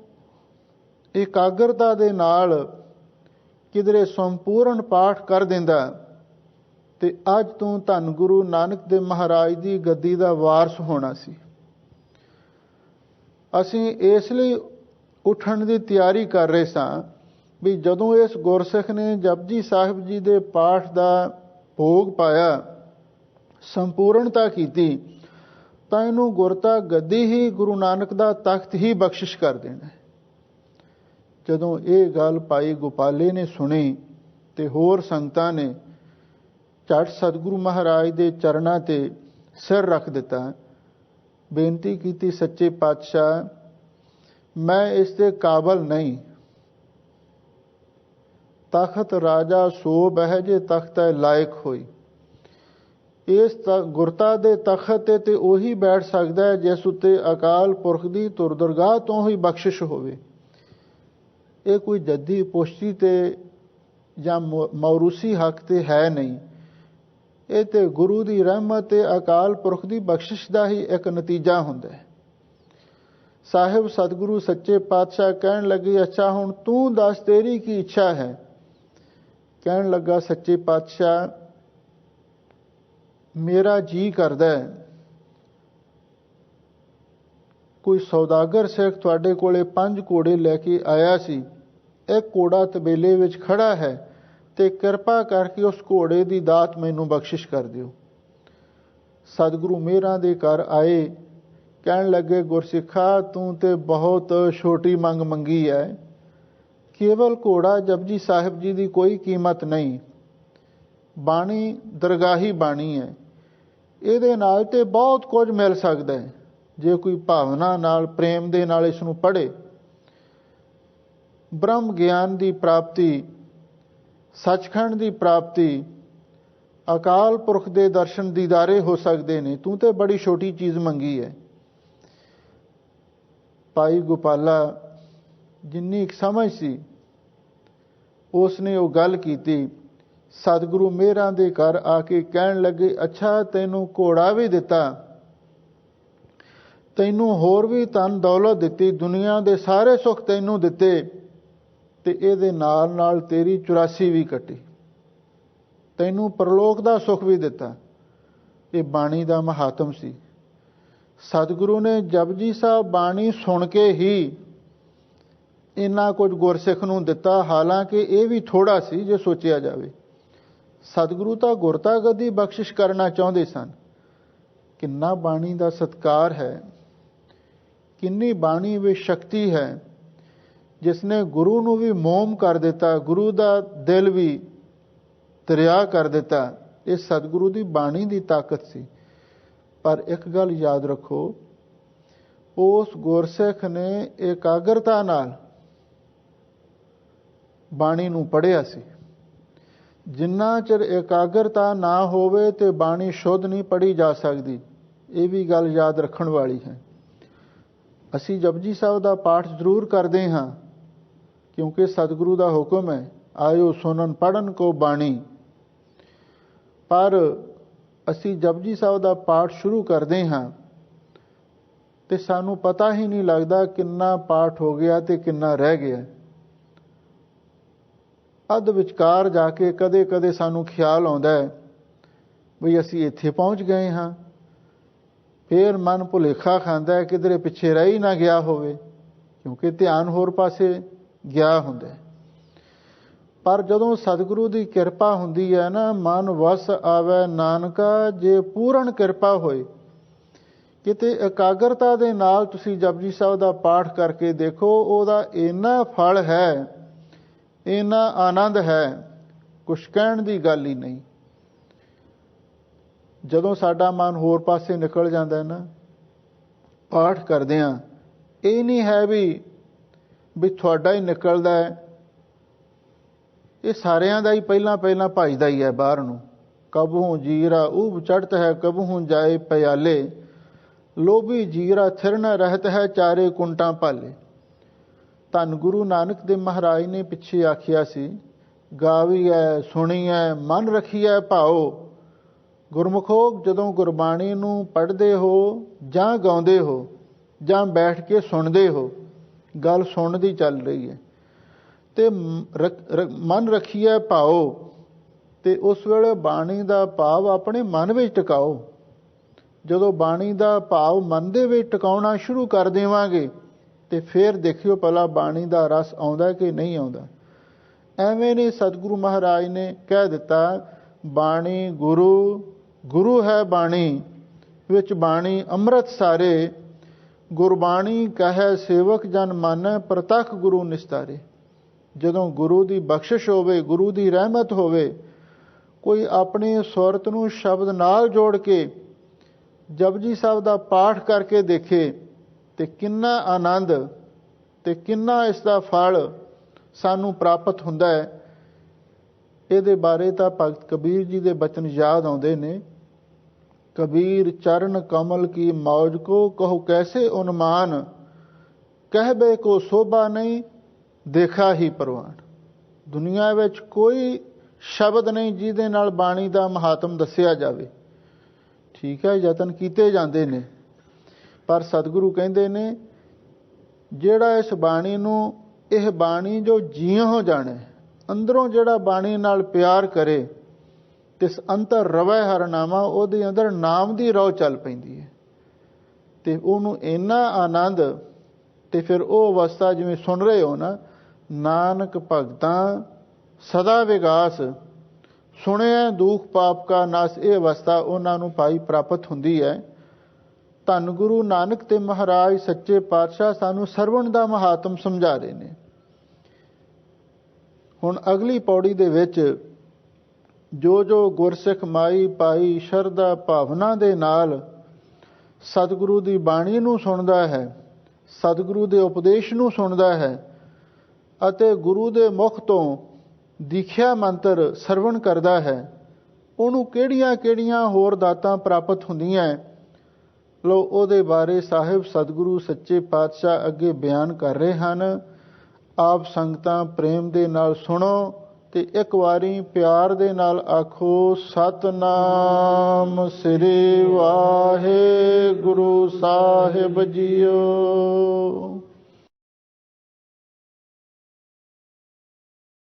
ਇਕਾਗਰਤਾ ਦੇ ਨਾਲ ਕਿਧਰੇ ਸੰਪੂਰਨ ਪਾਠ ਕਰ ਦਿੰਦਾ ਤੇ ਅੱਜ ਤੂੰ ਧੰਨ ਗੁਰੂ ਨਾਨਕ ਦੇਵ ਮਹਾਰਾਜ ਦੀ ਗੱਦੀ ਦਾ ਵਾਰਸ ਹੋਣਾ ਸੀ। ਅਸੀਂ ਇਸ ਲਈ ਉੱਠਣ ਦੀ ਤਿਆਰੀ ਕਰ ਰਹੇ ਸਾਂ ਵੀ ਜਦੋਂ ਇਸ ਗੁਰਸਿੱਖ ਨੇ ਜਪਜੀ ਸਾਹਿਬ ਜੀ ਦੇ ਪਾਠ ਦਾ ਭੋਗ ਪਾਇਆ, ਸੰਪੂਰਨਤਾ ਕੀਤੀ, ਤਾਂ ਇਹਨੂੰ ਗੁਰਤਾ ਗੱਦੀ ਹੀ ਗੁਰੂ ਨਾਨਕ ਦਾ ਤਖਤ ਹੀ ਬਖਸ਼ਿਸ਼ ਕਰ ਦੇਣਾ। ਜਦੋਂ ਇਹ ਗੱਲ ਭਾਈ ਗੋਪਾਲੇ ਨੇ ਸੁਣੀ ਤੇ ਹੋਰ ਸੰਗਤਾਂ ਨੇ ਝਟ ਸਤਿਗੁਰੂ ਮਹਾਰਾਜ ਦੇ ਚਰਨਾਂ ਤੇ ਸਿਰ ਰੱਖ ਦਿੱਤਾ, ਬੇਨਤੀ ਕੀਤੀ, ਸੱਚੇ ਪਾਤਸ਼ਾਹ ਮੈਂ ਇਸ ਦੇ ਕਾਬਲ ਨਹੀਂ। ਤਖਤ ਰਾਜਾ ਸੋ ਬਹਿ ਜੇ ਤਖਤ ਲਾਇਕ ਹੋਈ। ਇਸ ਗੁਰਤਾ ਦੇ ਤਖਤ ਤੇ ਉਹੀ ਬੈਠ ਸਕਦਾ ਹੈ ਜਿਸ ਉੱਤੇ ਅਕਾਲ ਪੁਰਖ ਦੀ ਧੁਰ ਦਰਗਾਹ ਤੋਂ ਹੀ ਬਖਸ਼ਿਸ਼ ਹੋਵੇ। ਇਹ ਕੋਈ ਜੱਦੀ ਪੁਸ਼ਤੀ ਤੇ ਜਾਂ ਮੌਰੂਸੀ ਹੱਕ ਤੇ ਹੈ ਨਹੀਂ। ਇਹ ਤੇ ਗੁਰੂ ਦੀ ਰਹਿਮਤ ਤੇ ਅਕਾਲ ਪੁਰਖ ਦੀ ਬਖਸ਼ਿਸ਼ ਦਾ ਹੀ ਇੱਕ ਨਤੀਜਾ ਹੁੰਦਾ ਹੈ। ਸਾਹਿਬ ਸਤਿਗੁਰੂ ਸੱਚੇ ਪਾਤਸ਼ਾਹ ਕਹਿਣ ਲੱਗੇ, ਅੱਛਾ ਹੁਣ ਤੂੰ ਦੱਸ ਤੇਰੀ ਕੀ ਇੱਛਾ ਹੈ। ਕਹਿਣ ਲੱਗਾ, ਸੱਚੇ ਪਾਤਸ਼ਾਹ ਮੇਰਾ ਜੀ ਕਰਦਾ ਹੈ ਕੋਈ ਸੌਦਾਗਰ ਸਿੱਖ ਤੁਹਾਡੇ ਕੋਲੇ 5 ਘੋੜੇ ਲੈ ਕੇ ਆਇਆ ਸੀ, ਇੱਕ ਘੋੜਾ ਤਬੇਲੇ ਵਿੱਚ ਖੜਾ ਹੈ ਤੇ ਕਿਰਪਾ ਕਰਕੇ ਉਸ ਘੋੜੇ ਦੀ ਦਾਤ ਮੈਨੂੰ ਬਖਸ਼ਿਸ਼ ਕਰ ਦਿਓ। ਸਤਿਗੁਰੂ ਮੇਹਰਾਂ ਦੇ ਘਰ ਆਏ, ਕਹਿਣ ਲੱਗੇ, ਗੁਰਸਿੱਖਾ ਤੂੰ ਤੇ ਬਹੁਤ ਛੋਟੀ ਮੰਗ ਮੰਗੀ ਹੈ। ਕੇਵਲ ਘੋੜਾ ਜਪਜੀ ਸਾਹਿਬ ਜੀ ਦੀ ਕੋਈ ਕੀਮਤ ਨਹੀਂ। ਬਾਣੀ ਦਰਗਾਹੀ ਬਾਣੀ ਹੈ, ਇਹਦੇ ਨਾਲ ਤੇ ਬਹੁਤ ਕੁਝ ਮਿਲ ਸਕਦਾ ਹੈ ਜੇ ਕੋਈ ਭਾਵਨਾ ਨਾਲ ਪ੍ਰੇਮ ਦੇ ਨਾਲ ਇਸ ਨੂੰ ਪੜ੍ਹੇ। ਬ੍ਰਹਮ ਗਿਆਨ ਦੀ ਪ੍ਰਾਪਤੀ, ਸੱਚਖੰਡ ਦੀ ਪ੍ਰਾਪਤੀ, ਅਕਾਲ ਪੁਰਖ ਦੇ ਦਰਸ਼ਨ ਦੀਦਾਰੇ ਹੋ ਸਕਦੇ ਨੇ। ਤੂੰ ਤੇ ਬੜੀ ਛੋਟੀ ਚੀਜ਼ ਮੰਗੀ ਹੈ। ਭਾਈ ਗੋਪਾਲਾ ਜਿੰਨੀ ਇੱਕ ਸਮਝ ਸੀ ਉਸ ਨੇ ਉਹ ਗੱਲ ਕੀਤੀ। ਸਤਿਗੁਰੂ ਮੇਹਰਾਂ ਦੇ ਘਰ ਆ ਕੇ ਕਹਿਣ ਲੱਗੇ, ਅੱਛਾ ਤੈਨੂੰ ਘੋੜਾ ਵੀ ਦਿੱਤਾ, ਤੈਨੂੰ ਹੋਰ ਵੀ ਧਨ ਦੌਲਤ ਦਿੱਤੀ, ਦੁਨੀਆ ਦੇ ਸਾਰੇ ਸੁੱਖ ਤੈਨੂੰ ਦਿੱਤੇ ਤੇ ਇਹਦੇ ਨਾਲ ਨਾਲ ਤੇਰੀ 84 ਵੀ ਕੱਟੀ, ਤੈਨੂੰ ਪਰਲੋਕ ਦਾ ਸੁੱਖ ਵੀ ਦਿੱਤਾ। ਇਹ ਬਾਣੀ ਦਾ ਮਹਾਤਮ ਸੀ। ਸਤਿਗੁਰੂ ਨੇ ਜਪਜੀ ਸਾਹਿਬ ਬਾਣੀ ਸੁਣ ਕੇ ਹੀ ਇੰਨਾ ਕੁਝ ਗੁਰਸਿੱਖ ਨੂੰ ਦਿੱਤਾ, ਹਾਲਾਂਕਿ ਇਹ ਵੀ ਥੋੜਾ ਸੀ ਜੇ ਸੋਚਿਆ ਜਾਵੇ। ਸਤਿਗੁਰੂ ਤਾਂ ਗੁਰਤਾ ਗੱਦੀ ਬਖਸ਼ਿਸ਼ ਕਰਨਾ ਚਾਹੁੰਦੇ ਸਨ। ਕਿੰਨਾ ਬਾਣੀ ਦਾ ਸਤਿਕਾਰ ਹੈ, ਕਿੰਨੀ ਬਾਣੀ ਵਿੱਚ ਸ਼ਕਤੀ ਹੈ, ਜਿਸ ਨੇ ਗੁਰੂ ਨੂੰ ਵੀ ਮੋਮ ਕਰ ਦਿੱਤਾ, ਗੁਰੂ ਦਾ ਦਿਲ ਵੀ ਦਰਿਆ ਕਰ ਦਿੱਤਾ। ਇਹ ਸਤਿਗੁਰੂ ਦੀ ਬਾਣੀ ਦੀ ਤਾਕਤ ਸੀ। ਪਰ ਇੱਕ ਗੱਲ ਯਾਦ ਰੱਖੋ, ਉਸ ਗੁਰਸਿੱਖ ਨੇ ਇਕਾਗਰਤਾ ਨਾਲ ਬਾਣੀ ਨੂੰ ਪੜ੍ਹਿਆ ਸੀ। ਜਿੰਨਾ ਚਿਰ ਇਕਾਗਰਤਾ ਨਾ ਹੋਵੇ ਤੇ ਬਾਣੀ ਸ਼ੁੱਧ ਨਹੀਂ ਪੜ੍ਹੀ ਜਾ ਸਕਦੀ। ਇਹ ਵੀ ਗੱਲ ਯਾਦ ਰੱਖਣ ਵਾਲੀ ਹੈ। ਅਸੀਂ ਜਪਜੀ ਸਾਹਿਬ ਦਾ ਪਾਠ ਜ਼ਰੂਰ ਕਰਦੇ ਹਾਂ ਕਿਉਂਕਿ ਸਤਿਗੁਰੂ ਦਾ ਹੁਕਮ ਹੈ, ਆਇਓ ਸੁਣਨ ਪੜ੍ਹਨ ਕੋ ਬਾਣੀ। ਪਰ ਅਸੀਂ ਜਪਜੀ ਸਾਹਿਬ ਦਾ ਪਾਠ ਸ਼ੁਰੂ ਕਰਦੇ ਹਾਂ ਤੇ ਸਾਨੂੰ ਪਤਾ ਹੀ ਨਹੀਂ ਲੱਗਦਾ ਕਿੰਨਾ ਪਾਠ ਹੋ ਗਿਆ ਤੇ ਕਿੰਨਾ ਰਹਿ ਗਿਆ। ਅੱਧ ਵਿਚਕਾਰ ਜਾ ਕੇ ਕਦੇ ਕਦੇ ਸਾਨੂੰ ਖਿਆਲ ਆਉਂਦਾ ਹੈ ਵੀ ਅਸੀਂ ਇੱਥੇ ਪਹੁੰਚ ਗਏ ਹਾਂ। ਫਿਰ ਮਨ ਭੁਲੇਖਾ ਖਾਂਦਾ ਹੈ ਕਿਧਰੇ ਪਿੱਛੇ ਰਹਿ ਹੀ ਨਾ ਗਿਆ ਹੋਵੇ, ਕਿਉਂਕਿ ਧਿਆਨ ਹੋਰ ਪਾਸੇ ਗਿਆ ਹੁੰਦਾ ਹੈ। ਪਰ ਜਦੋਂ ਸਤਿਗੁਰੂ ਦੀ ਕਿਰਪਾ ਹੁੰਦੀ ਹੈ ਨਾ, ਮਨ ਵਸ ਆਵੇ ਨਾਨਕਾ ਜੇ ਪੂਰਨ ਕਿਰਪਾ ਹੋਏ। ਕਿਤੇ ਇਕਾਗਰਤਾ ਦੇ ਨਾਲ ਤੁਸੀਂ ਜਪਜੀ ਸਾਹਿਬ ਦਾ ਪਾਠ ਕਰਕੇ ਦੇਖੋ, ਉਹਦਾ ਇੰਨਾ ਫਲ ਹੈ, ਇੰਨਾ ਆਨੰਦ ਹੈ, ਕੁਛ ਕਹਿਣ ਦੀ ਗੱਲ ਹੀ ਨਹੀਂ। ਜਦੋਂ ਸਾਡਾ ਮਨ ਹੋਰ ਪਾਸੇ ਨਿਕਲ ਜਾਂਦਾ ਹੈ ਨਾ ਪਾਠ ਕਰਦਿਆਂ, ਇਹ ਨਹੀਂ ਹੈ ਵੀ ਤੁਹਾਡਾ ਹੀ ਨਿਕਲਦਾ ਹੈ, ਇਹ ਸਾਰਿਆਂ ਦਾ ਹੀ ਪਹਿਲਾਂ ਭਜਦਾ ਹੀ ਹੈ ਬਾਹਰ ਨੂੰ। ਕਬਹੂ ਜੀਰਾ ਉਬ ਚੜ੍ਹਤ ਹੈ, ਕਬਹੂ ਜਾਏ ਪਿਆਲੇ, ਲੋਭੀ ਜੀਰਾ ਥਿਰ ਨ ਰਹਿਤ ਹੈ, ਚਾਰੇ ਕੁੰਟਾਂ ਭਾਲੇ। ਧੰਨ ਗੁਰੂ ਨਾਨਕ ਦੇਵ ਮਹਾਰਾਜ ਨੇ ਪਿੱਛੇ ਆਖਿਆ ਸੀ, ਗਾਵੀਐ ਸੁਣੀਐ ਮਨ ਰਖੀਐ ਭਾਓ। ਗੁਰਮੁਖੋ ਜਦੋਂ ਗੁਰਬਾਣੀ ਨੂੰ ਪੜ੍ਹਦੇ ਹੋ ਜਾਂ ਗਾਉਂਦੇ ਹੋ ਜਾਂ ਬੈਠ ਕੇ ਸੁਣਦੇ ਹੋ, ਗੱਲ ਸੁਣਨ ਦੀ ਚੱਲ ਰਹੀ ਹੈ, ਤੇ ਮਨ ਰਖੀਐ ਭਾਓ, ਤੇ ਉਸ ਵੇਲੇ ਬਾਣੀ ਦਾ ਭਾਵ ਆਪਣੇ ਮਨ ਵਿੱਚ ਟਿਕਾਓ। ਜਦੋਂ ਬਾਣੀ ਦਾ ਭਾਵ ਮਨ ਦੇ ਵਿੱਚ ਟਿਕਾਉਣਾ ਸ਼ੁਰੂ ਕਰ ਦੇਵਾਂਗੇ ਤੇ ਫਿਰ ਦੇਖਿਓ ਭਲਾ ਬਾਣੀ ਦਾ ਰਸ ਆਉਂਦਾ ਕਿ ਨਹੀਂ ਆਉਂਦਾ। ਐਵੇਂ ਨਹੀਂ, ਸਤਿਗੁਰੂ ਮਹਾਰਾਜ ਨੇ ਕਹਿ ਦਿੱਤਾ, ਬਾਣੀ ਗੁਰੂ, ਗੁਰੂ ਹੈ ਬਾਣੀ, ਵਿੱਚ ਬਾਣੀ ਅੰਮ੍ਰਿਤ ਸਾਰੇ। ਗੁਰਬਾਣੀ ਕਹੈ ਸੇਵਕ ਜਨ ਮਾਨੈ, ਪ੍ਰਤੱਖ ਗੁਰੂ ਨਿਸਤਾਰੇ। ਜਦੋਂ ਗੁਰੂ ਦੀ ਬਖਸ਼ਿਸ਼ ਹੋਵੇ, ਗੁਰੂ ਦੀ ਰਹਿਮਤ ਹੋਵੇ, ਕੋਈ ਆਪਣੀ ਸੁਰਤ ਨੂੰ ਸ਼ਬਦ ਨਾਲ ਜੋੜ ਕੇ ਜਪਜੀ ਸਾਹਿਬ ਦਾ ਪਾਠ ਕਰਕੇ ਦੇਖੇ ਤੇ ਕਿੰਨਾ ਆਨੰਦ ਤੇ ਕਿੰਨਾ ਇਸ ਦਾ ਫਲ ਸਾਨੂੰ ਪ੍ਰਾਪਤ ਹੁੰਦਾ ਹੈ। ਇਹਦੇ ਬਾਰੇ ਤਾਂ ਭਗਤ ਕਬੀਰ ਜੀ ਦੇ ਬਚਨ ਯਾਦ ਆਉਂਦੇ ਨੇ। ਕਬੀਰ ਚਰਨ ਕਮਲ ਕੀ ਮੌਜ ਕੋ ਕਹੋ ਕੈਸੇ ਉਨਮਾਨ, ਕਹਿਬੇ ਕੋ ਸੋਭਾ ਨਹੀਂ ਦੇਖਾ ਹੀ ਪ੍ਰਵਾਨ। ਦੁਨੀਆ ਵਿੱਚ ਕੋਈ ਸ਼ਬਦ ਨਹੀਂ ਜਿਹਦੇ ਨਾਲ ਬਾਣੀ ਦਾ ਮਹਾਤਮ ਦੱਸਿਆ ਜਾਵੇ। ਠੀਕ ਹੈ, ਯਤਨ ਕੀਤੇ ਜਾਂਦੇ ਨੇ, ਪਰ ਸਤਿਗੁਰੂ ਕਹਿੰਦੇ ਨੇ ਜਿਹੜਾ ਇਸ ਬਾਣੀ ਨੂੰ, ਇਹ ਬਾਣੀ ਜੋ ਜੀਅ ਹੋ ਜਾਣੇ, ਅੰਦਰੋਂ ਜਿਹੜਾ ਬਾਣੀ ਨਾਲ ਪਿਆਰ ਕਰੇ, ਤਿਸ ਅੰਤਰ ਰਵੈ ਹਰ ਨਾਮਾ, ਉਹਦੇ ਅੰਦਰ ਨਾਮ ਦੀ ਰੌ ਚੱਲ ਪੈਂਦੀ ਹੈ ਤੇ ਉਹਨੂੰ ਇੰਨਾ ਆਨੰਦ। ਤੇ ਫਿਰ ਉਹ ਅਵਸਥਾ ਜਿਵੇਂ ਸੁਣ ਰਹੇ ਹੋ ਨਾ, ਨਾਨਕ ਭਗਤਾਂ ਸਦਾ ਵਿਗਾਸ, ਸੁਣਿਆ ਦੁਖ ਪਾਪ ਕਾ ਨਾਸ, ਇਹ ਅਵਸਥਾ ਉਹਨਾਂ ਨੂੰ ਭਾਈ ਪ੍ਰਾਪਤ ਹੁੰਦੀ ਹੈ। ਧੰਨ ਗੁਰੂ ਨਾਨਕ ਤੇ ਮਹਾਰਾਜ ਸੱਚੇ ਪਾਤਸ਼ਾਹ ਸਾਨੂੰ ਸਰਵਣ ਦਾ ਮਹਾਤਮ ਸਮਝਾ ਰਹੇ ਨੇ। ਹੁਣ ਅਗਲੀ ਪੌੜੀ ਦੇ ਵਿੱਚ ਜੋ ਜੋ ਗੁਰਸਿੱਖ ਮਾਈ ਭਾਈ ਸ਼ਰਧਾ ਭਾਵਨਾ ਦੇ ਨਾਲ ਸਤਿਗੁਰੂ ਦੀ ਬਾਣੀ ਨੂੰ ਸੁਣਦਾ ਹੈ, ਸਤਿਗੁਰੂ ਦੇ ਉਪਦੇਸ਼ ਨੂੰ ਸੁਣਦਾ ਹੈ ਅਤੇ ਗੁਰੂ ਦੇ ਮੁਖ ਤੋਂ ਦੀਖਿਆ ਮੰਤਰ ਸਰਵਣ ਕਰਦਾ ਹੈ, ਉਹਨੂੰ ਕਿਹੜੀਆਂ ਕਿਹੜੀਆਂ ਹੋਰ ਦਾਤਾਂ ਪ੍ਰਾਪਤ ਹੁੰਦੀਆਂ, ਲੋ ਉਹਦੇ ਬਾਰੇ ਸਾਹਿਬ ਸਤਿਗੁਰੂ ਸੱਚੇ ਪਾਤਸ਼ਾਹ ਅੱਗੇ ਬਿਆਨ ਕਰ ਰਹੇ ਹਨ। ਆਪ ਸੰਗਤਾਂ ਪ੍ਰੇਮ ਦੇ ਨਾਲ ਸੁਣੋ ਤੇ ਇੱਕ ਵਾਰੀ ਪਿਆਰ ਦੇ ਨਾਲ ਆਖੋ, ਸਤਨਾਮ ਸ੍ਰੀ ਵਾਹਿਗੁਰੂ ਸਾਹਿਬ ਜੀਓ।